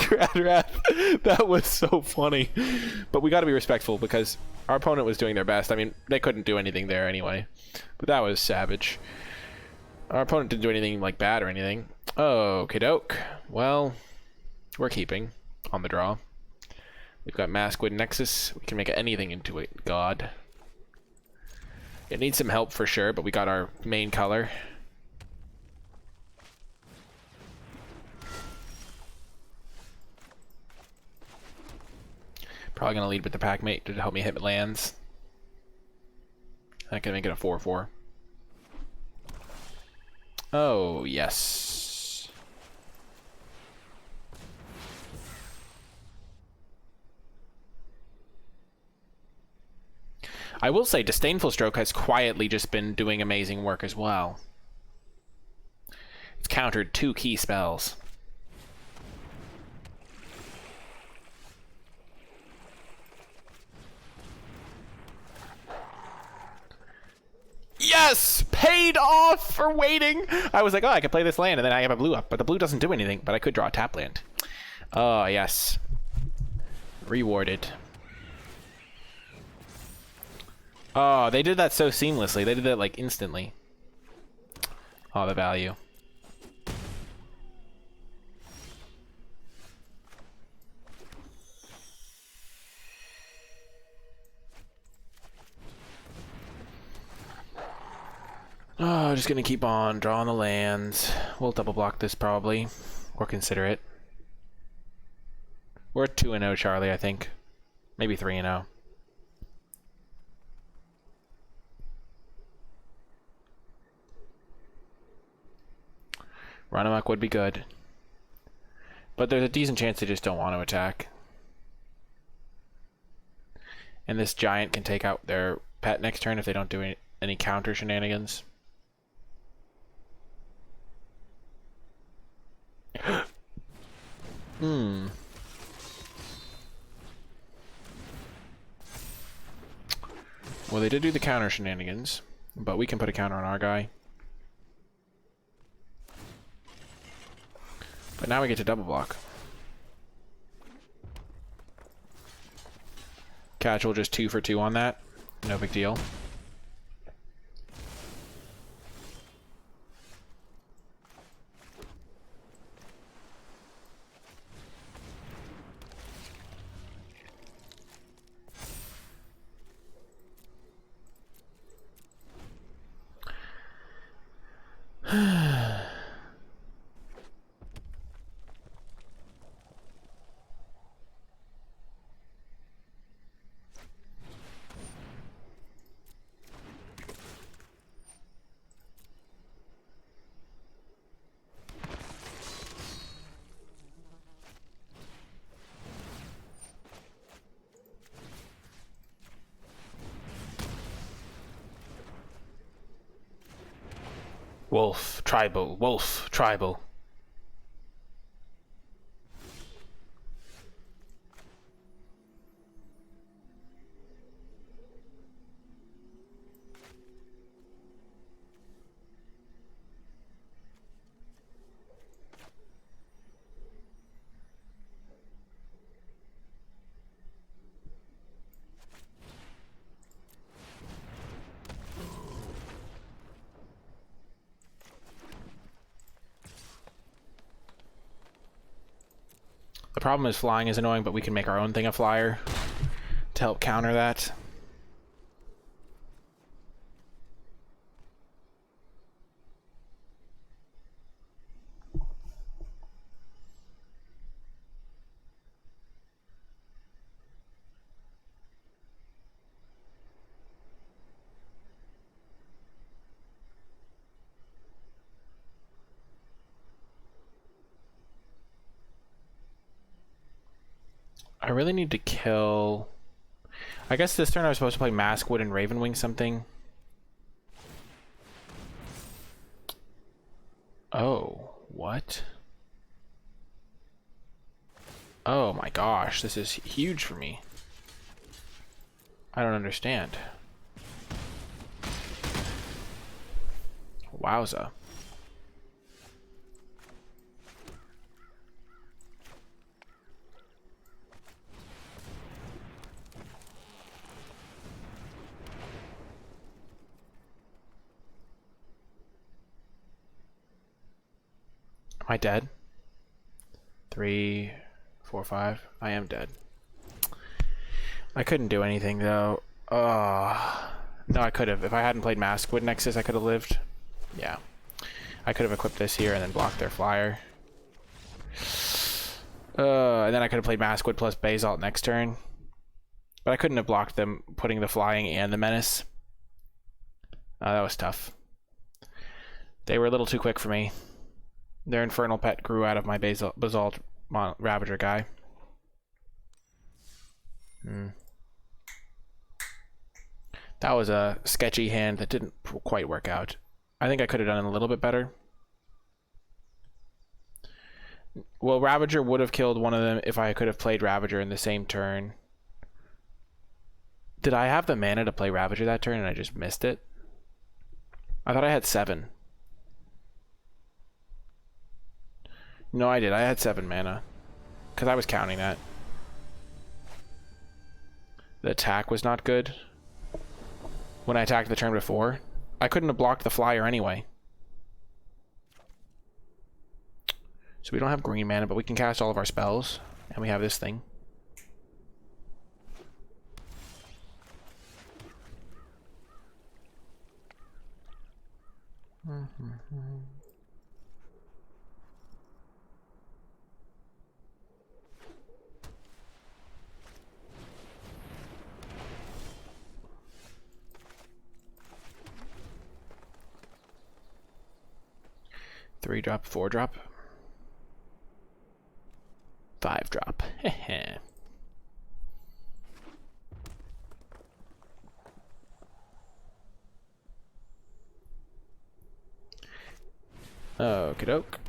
Gradrath, that was so funny. But we got to be respectful because our opponent was doing their best. I mean, they couldn't do anything there anyway. But that was savage. Our opponent didn't do anything like bad or anything. Oh, doke. Well, we're keeping on the draw. We've got Maskwood Nexus. We can make anything into it. God. It needs some help for sure, but we got our main color. Probably going to lead with the packmate to help me hit lands. That can make it a 4/4. Oh, yes. I will say Disdainful Stroke has quietly just been doing amazing work as well. It's countered 2 key spells. Yes! Paid off for waiting! I was like, oh, I could play this land, and then I have a blue up. But the blue doesn't do anything, but I could draw a tap land. Oh, yes. Rewarded. Oh, they did that so seamlessly. They did that, like, instantly. Oh, the value. Oh, just gonna keep on drawing the lands. We'll double block this probably, or consider it. We're 2-0, Charlie, I think. Maybe 3-0. Run amok would be good. But there's a decent chance they just don't want to attack. And this giant can take out their pet next turn if they don't do any counter shenanigans. Well, they did do the counter shenanigans, but we can put a counter on our guy. But now we get to double block. Casual just 2 for 2 on that. No big deal. Wolf, tribal, wolf, tribal. The problem is flying is annoying, but we can make our own thing a flyer to help counter that. I really need to kill... I guess this turn I was supposed to play Maskwood and Ravenwing something. Oh, what? Oh my gosh, this is huge for me. I don't understand. Wowza. Am I dead? 3, 4, 5. I am dead. I couldn't do anything though. No, I could have. If I hadn't played Maskwood Nexus, I could have lived. Yeah. I could have equipped this here and then blocked their flyer. And then I could have played Maskwood plus Basalt next turn. But I couldn't have blocked them putting the flying and the menace. That was tough. They were a little too quick for me. Their Infernal Pet grew out of my Basalt Ravager guy. That was a sketchy hand that didn't quite work out. I think I could have done it a little bit better. Well, Ravager would have killed one of them if I could have played Ravager in the same turn. Did I have the mana to play Ravager that turn and I just missed it? I thought I had 7. No, I did. I had 7 mana. Because I was counting that. The attack was not good. When I attacked the turn before. I couldn't have blocked the flyer anyway. So we don't have green mana, but we can cast all of our spells. And we have this thing. Three drop, 4 drop. 5 drop. Heh. Okie doke.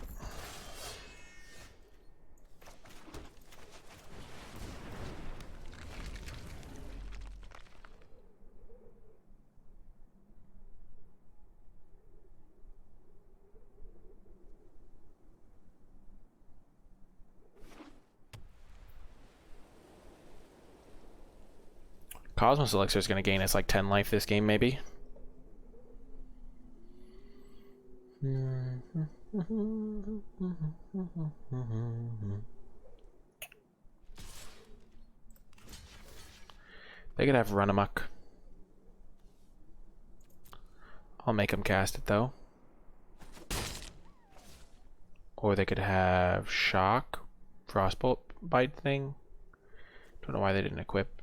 Cosmos Elixir is going to gain us like 10 life this game, maybe. They could have Run Amok. I'll make them cast it though. Or they could have Shock, Frostbolt Bite thing. Don't know why they didn't equip.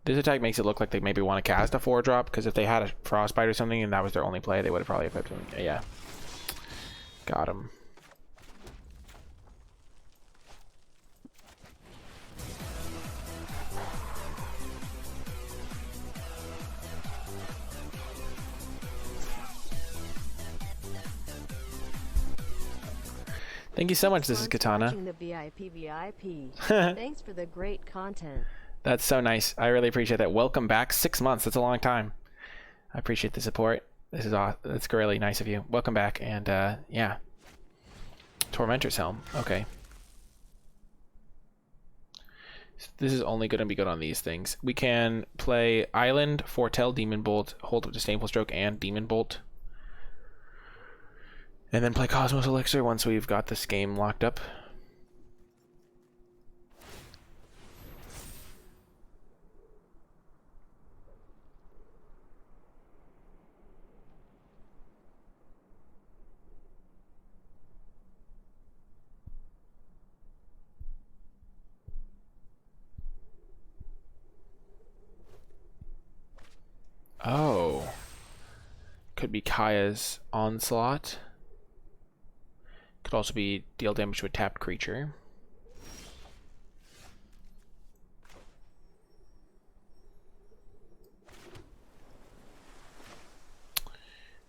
This attack makes it look like they maybe want to cast a 4-drop, because if they had a Frostbite or something and that was their only play, they would have probably equipped him. Yeah. Got him. Thank you so much. This is Katana. Watching the VIP. Thanks for the great content. That's so nice. I really appreciate that. Welcome back. 6 months. That's a long time. I appreciate the support. This is awesome. That's really nice of you. Welcome back. And yeah. Tormentor's Helm. Okay. This is only going to be good on these things. We can play Island, Foretell, Demon Bolt, Hold of Disdainful Stroke, and Demon Bolt. And then play Cosmos Elixir once we've got this game locked up. Oh. Could be Kaya's Onslaught. Could also be deal damage to a tapped creature.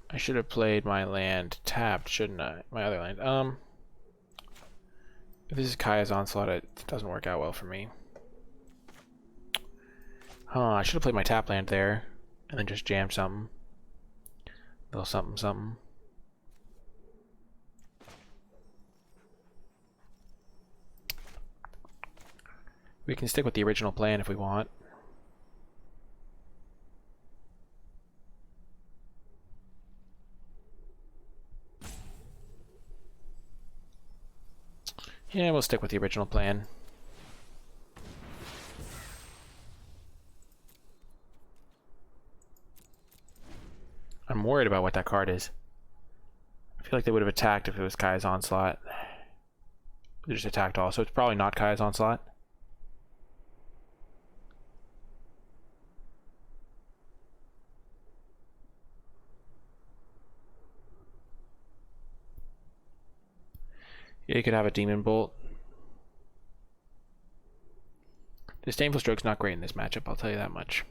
I should have played my land tapped, shouldn't I? My other land. If this is Kaya's Onslaught, it doesn't work out well for me. Huh, I should have played my tap land there. And then just jam something. Little something, something. We can stick with the original plan if we want. Yeah, we'll stick with the original plan. I'm worried about what that card is. I feel like they would have attacked if it was Kaya's Onslaught. They just attacked all, so it's probably not Kaya's Onslaught. Yeah, you could have a Demon Bolt. Disdainful Stroke's not great in this matchup, I'll tell you that much.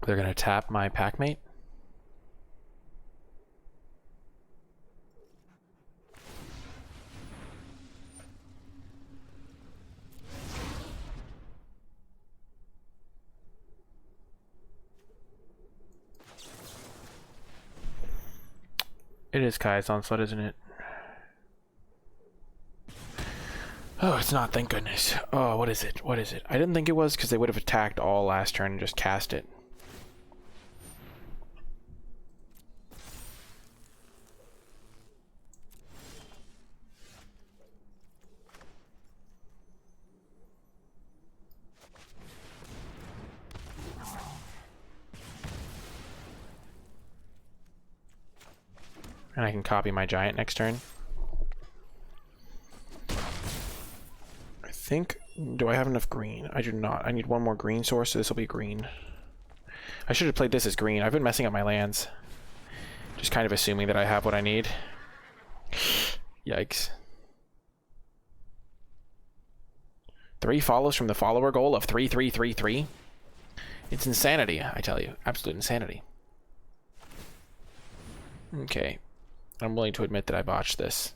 They're gonna tap my Packmate. It is Kaya's Onslaught, isn't it? Oh, it's not, thank goodness. Oh, what is it? What is it? I didn't think it was because they would have attacked all last turn and just cast it. And I can copy my giant next turn. I think... Do I have enough green? I do not. I need one more green source, so this will be green. I should have played this as green. I've been messing up my lands. Just kind of assuming that I have what I need. Yikes. 3 follows from the follower goal of 3-3-3-3. It's insanity, I tell you. Absolute insanity. Okay. I'm willing to admit that I botched this.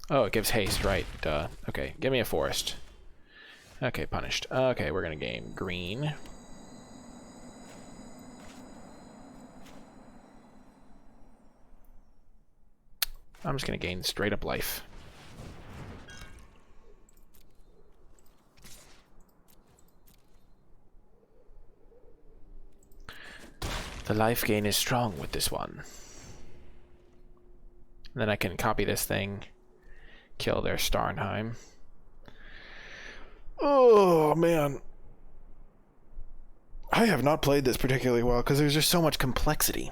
Oh, it gives haste, right. Duh. Okay, give me a forest. Okay, punished. Okay, we're gonna game green. I'm just gonna gain straight up life. The life gain is strong with this one. And then I can copy this thing, kill their Starnheim. Oh, man. I have not played this particularly well because there's just so much complexity.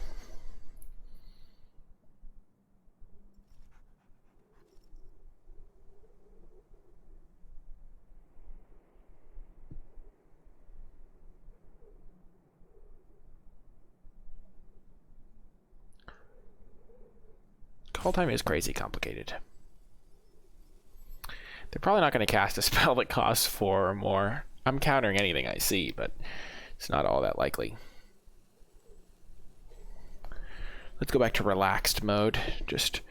Kaldheim is crazy complicated. They're probably not going to cast a spell that costs 4 or more. I'm countering anything I see, but it's not all that likely. Let's go back to relaxed mode. Just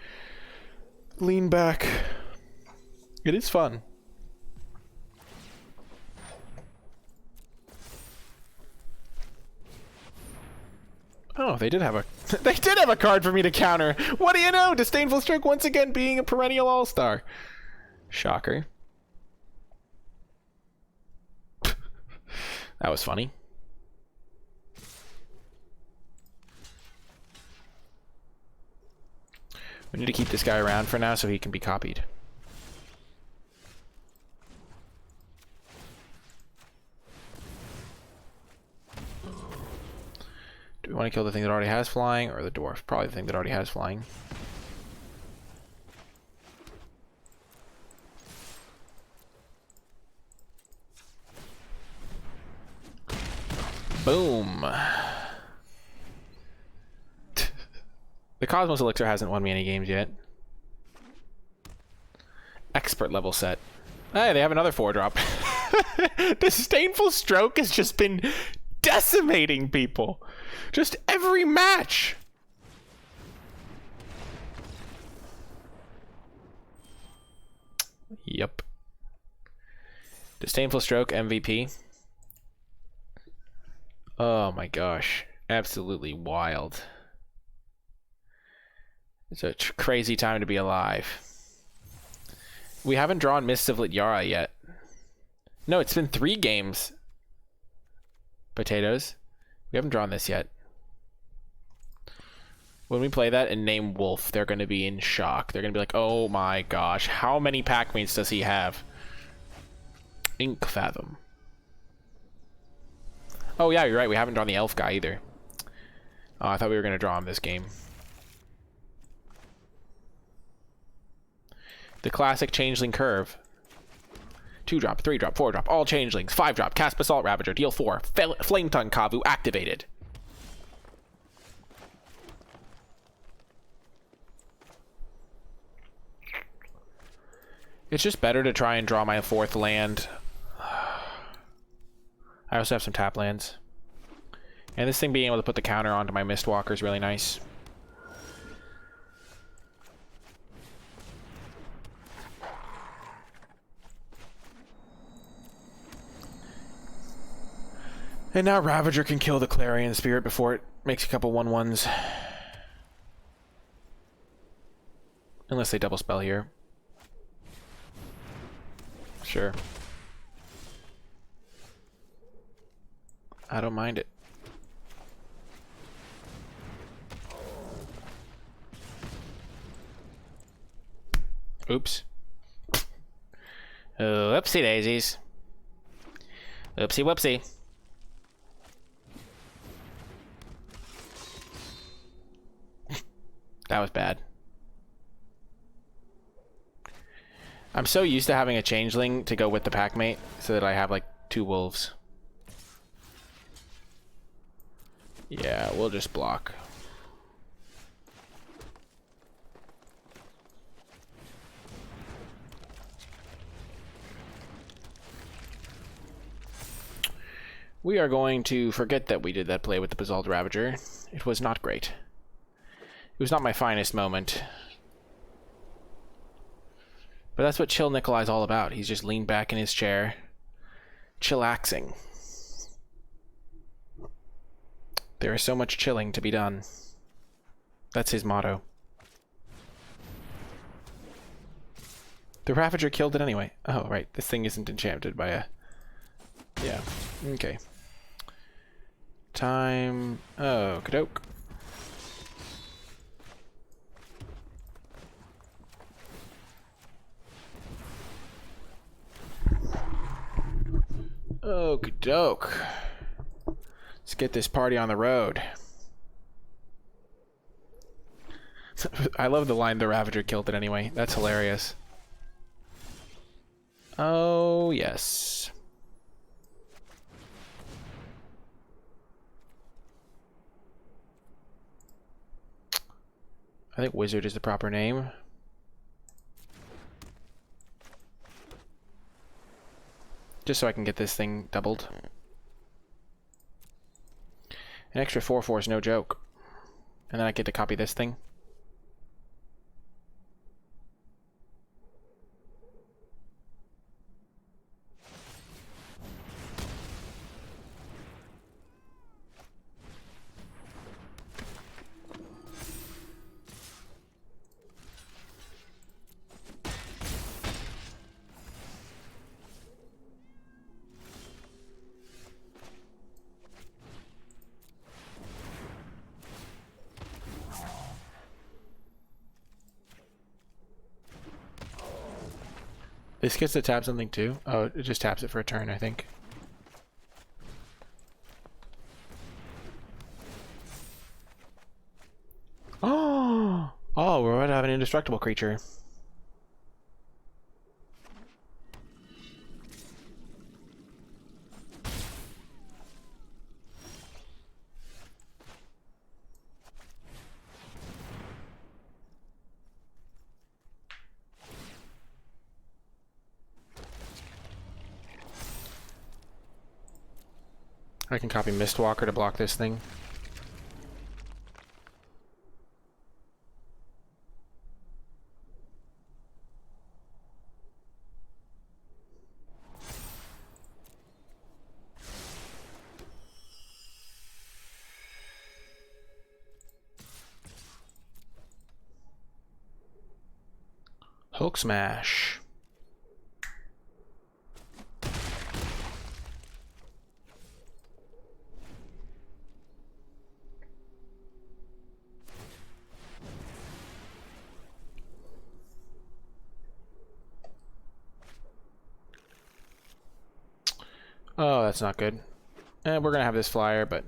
lean back. It is fun. Oh, they did have a they did have a card for me to counter. What do you know? Disdainful Stroke once again being a perennial all-star. Shocker. That was funny. We need to keep this guy around for now so he can be copied. Do we want to kill the thing that already has flying or the dwarf? Probably the thing that already has flying. Boom. The Cosmos Elixir hasn't won me any games yet. Expert level set. Hey, they have another 4-drop. Disdainful Stroke has just been decimating people. Just every match. Yep. Disdainful Stroke MVP. Oh my gosh. Absolutely wild. It's a crazy time to be alive. We haven't drawn Mists of Lityara yet. No, it's been 3 games. Potatoes. We haven't drawn this yet. When we play that and name Wolf, they're going to be in shock. They're going to be like, oh my gosh, how many pack mates does he have? Ink Fathom. Oh yeah, you're right. We haven't drawn the elf guy either. Oh, I thought we were going to draw him this game. The classic Changeling curve. 2-drop, 3-drop, 4-drop, all Changelings. 5-drop, cast Basalt Ravager, deal 4. Flame Tongue Kavu activated. It's just better to try and draw my 4th land. I also have some tap lands. And this thing being able to put the counter onto my Mistwalker is really nice. And now Ravager can kill the Clarion Spirit before it makes a couple 1/1s. Unless they double spell here. Sure. I don't mind it. Oops. Whoopsie daisies. Oopsie whoopsie. That was bad. I'm so used to having a Changeling to go with the Packmate so that I have like 2 wolves. Yeah, we'll just block. We are going to forget that we did that play with the Basalt Ravager. It was not great. It was not my finest moment. But that's what chill Nicolai's all about. He's just leaned back in his chair, chillaxing. There is so much chilling to be done. That's his motto. The Ravager killed it anyway. Oh, right. This thing isn't enchanted by a... Yeah. Okay. Time... Oh, kadoke. Okie doke. Let's get this party on the road. I love the line, the Ravager killed it anyway. That's hilarious. Oh, yes. I think Wizard is the proper name. Just so I can get this thing doubled. An extra 4/4 is no joke. And then I get to copy this thing. This gets to tap something too? Oh, it just taps it for a turn, I think. Oh! Oh, we're about to have an indestructible creature. I can copy Mistwalker to block this thing. Hulk Smash. Oh, that's not good. We're gonna have this flyer, but...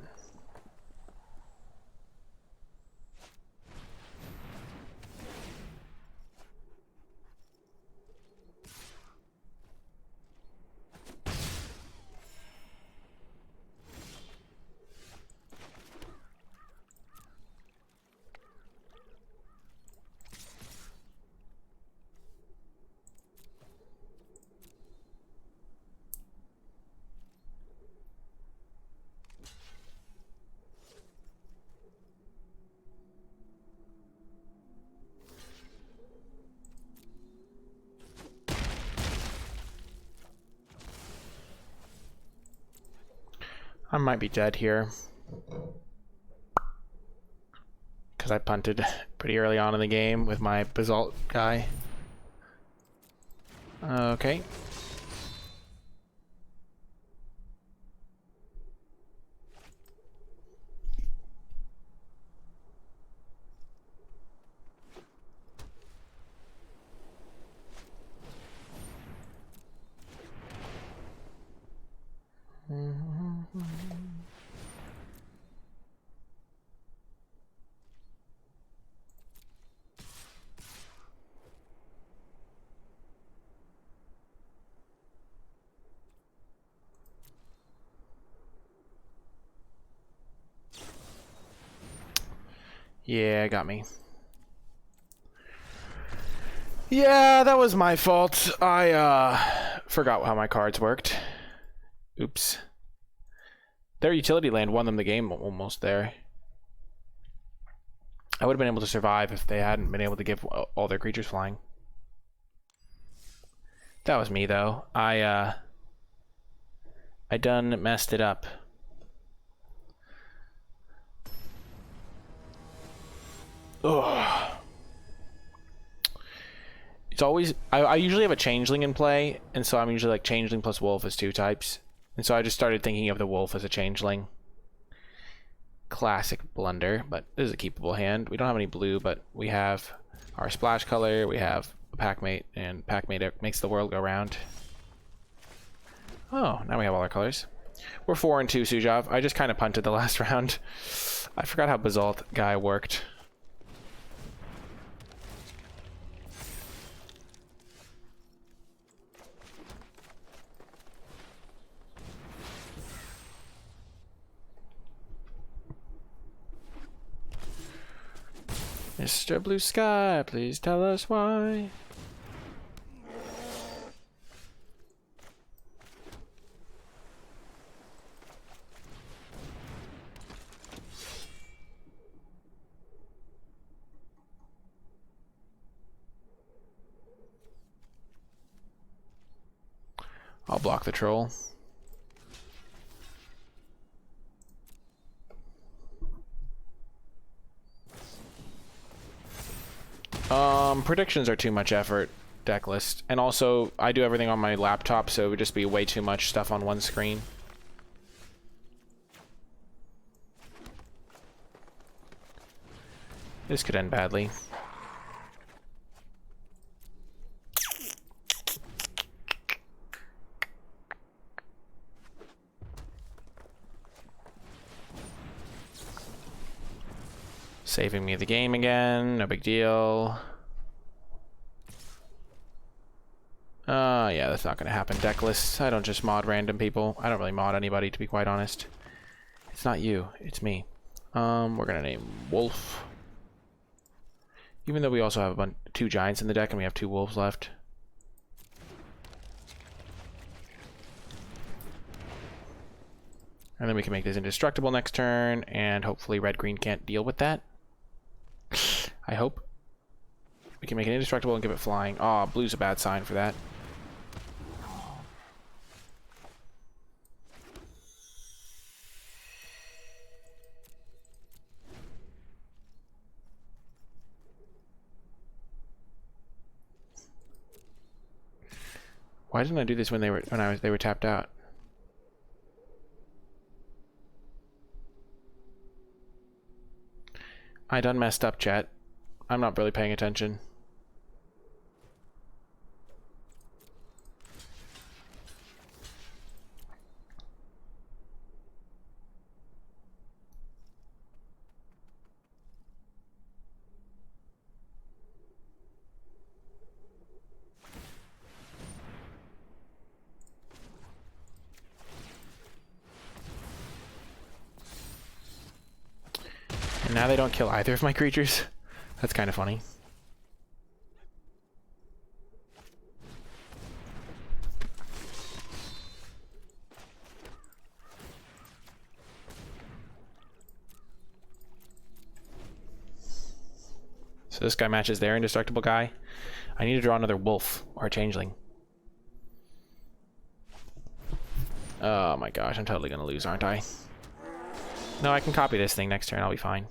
I might be dead here. Because I punted pretty early on in the game with my Basalt guy. Okay. Yeah, got me. Yeah, that was my fault. I forgot how my cards worked. Oops. Their utility land won them the game almost there. I would have been able to survive if they hadn't been able to give all their creatures flying. That was me though. I done messed it up. Ugh. It's always... I usually have a Changeling in play, and so I'm usually like Changeling plus Wolf as 2 types. And so I just started thinking of the Wolf as a Changeling. Classic blunder, but this is a keepable hand. We don't have any blue, but we have our splash color, we have a Packmate, and Packmate makes the world go round. Oh, now we have all our colors. We're 4-2, Sujov. I just kind of punted the last round. I forgot how Basalt guy worked. Mr. Blue Sky, please tell us why. I'll block the troll. Predictions are too much effort, deck list. And also, I do everything on my laptop, so it would just be way too much stuff on one screen. This could end badly. Saving me the game again, no big deal. Yeah, that's not gonna happen. Deck lists, I don't just mod random people. I don't really mod anybody, to be quite honest. It's not you, it's me. We're gonna name Wolf. Even though we also have 2 giants in the deck and we have 2 wolves left. And then we can make this indestructible next turn, and hopefully red-green can't deal with that. I hope. We can make it indestructible and give it flying. Aw, blue's a bad sign for that. Why didn't I do this when they were tapped out? I done messed up, chat. I'm not really paying attention. And now they don't kill either of my creatures. That's kind of funny. So this guy matches their indestructible guy. I need to draw another wolf or a changeling. Oh my gosh, I'm totally gonna lose, aren't I? No, I can copy this thing next turn, I'll be fine.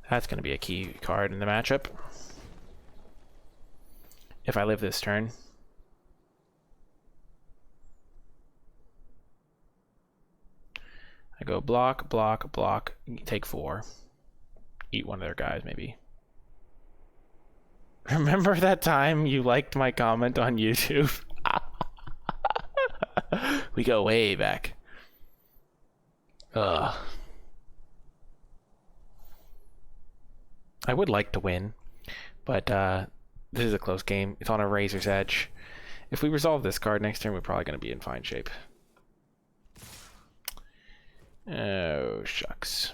That's going to be a key card in the matchup. If I live this turn. I go block, block, block, take 4. Eat one of their guys, maybe. Remember that time you liked my comment on YouTube? We go way back. Ugh. I would like to win, but this is a close game. It's on a razor's edge. If we resolve this card next turn, we're probably going to be in fine shape. Oh, shucks.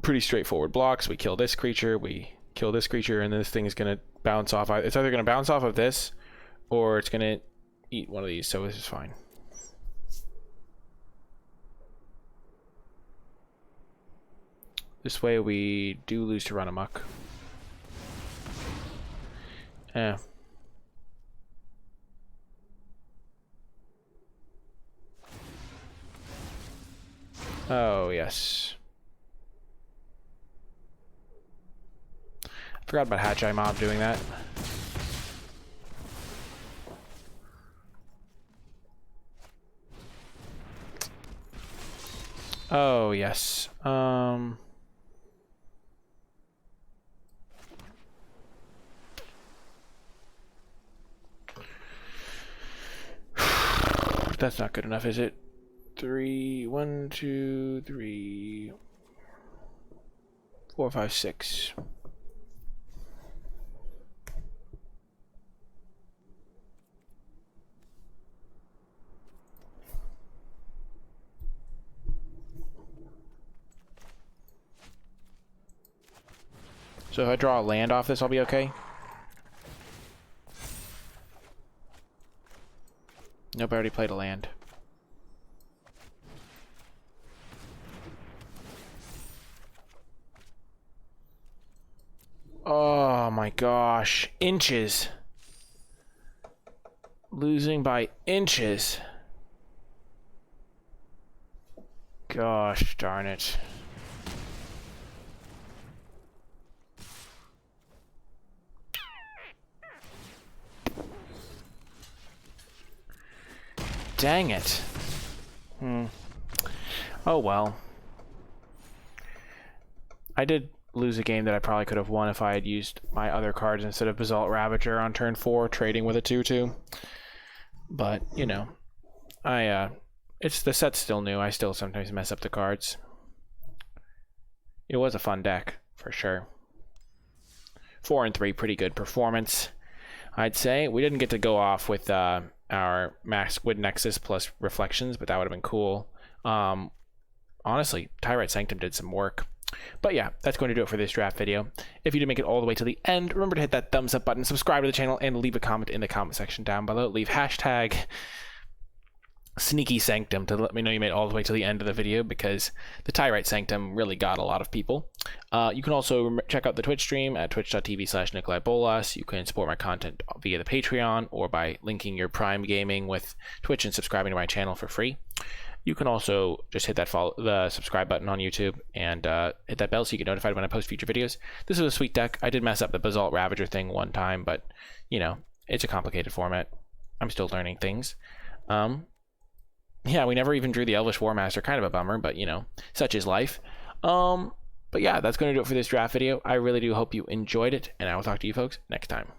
Pretty straightforward blocks. We kill this creature, we kill this creature, and then this thing is going to bounce off. It's either going to bounce off of this, or it's going to eat one of these, so this is fine. This way we do lose to run amok. Yeah. Oh, yes. I forgot about Hatcheye Mob doing that. Oh, yes. That's not good enough, is it? 3, 1, 2, 3, 4, 5, 6. So if I draw a land off this, I'll be okay? Nope, I already played a land. Oh my gosh. Inches. Losing by inches. Gosh darn it. Dang it. Oh well. I did lose a game that I probably could have won if I had used my other cards instead of Basalt Ravager on turn 4, trading with a 2/2. But, you know, it's the set's still new. I still sometimes mess up the cards. It was a fun deck, for sure. 4 and 3, pretty good performance, I'd say. We didn't get to go off with our Max Squid Nexus plus Reflections, but that would have been cool. Honestly, Tyrite Sanctum did some work. But yeah, that's going to do it for this draft video. If you did make it all the way to the end, remember to hit that thumbs up button, subscribe to the channel, and leave a comment in the comment section down below. Leave hashtag Sneaky Sanctum to let me know you made it all the way to the end of the video, because the Tyrite Sanctum really got a lot of people. You can also check out the Twitch stream at twitch.tv/NicolaiBolas. You can support my content via the Patreon or by linking your Prime Gaming with Twitch and subscribing to my channel for free. You can also just hit that the subscribe button on YouTube and hit that bell so you get notified when I post future videos. This is a sweet deck. I did mess up the Basalt Ravager thing one time, but, you know, it's a complicated format. I'm still learning things. Yeah, we never even drew the Elvish War Master. Kind of a bummer, but, you know, such is life. But yeah, that's going to do it for this draft video. I really do hope you enjoyed it, and I will talk to you folks next time.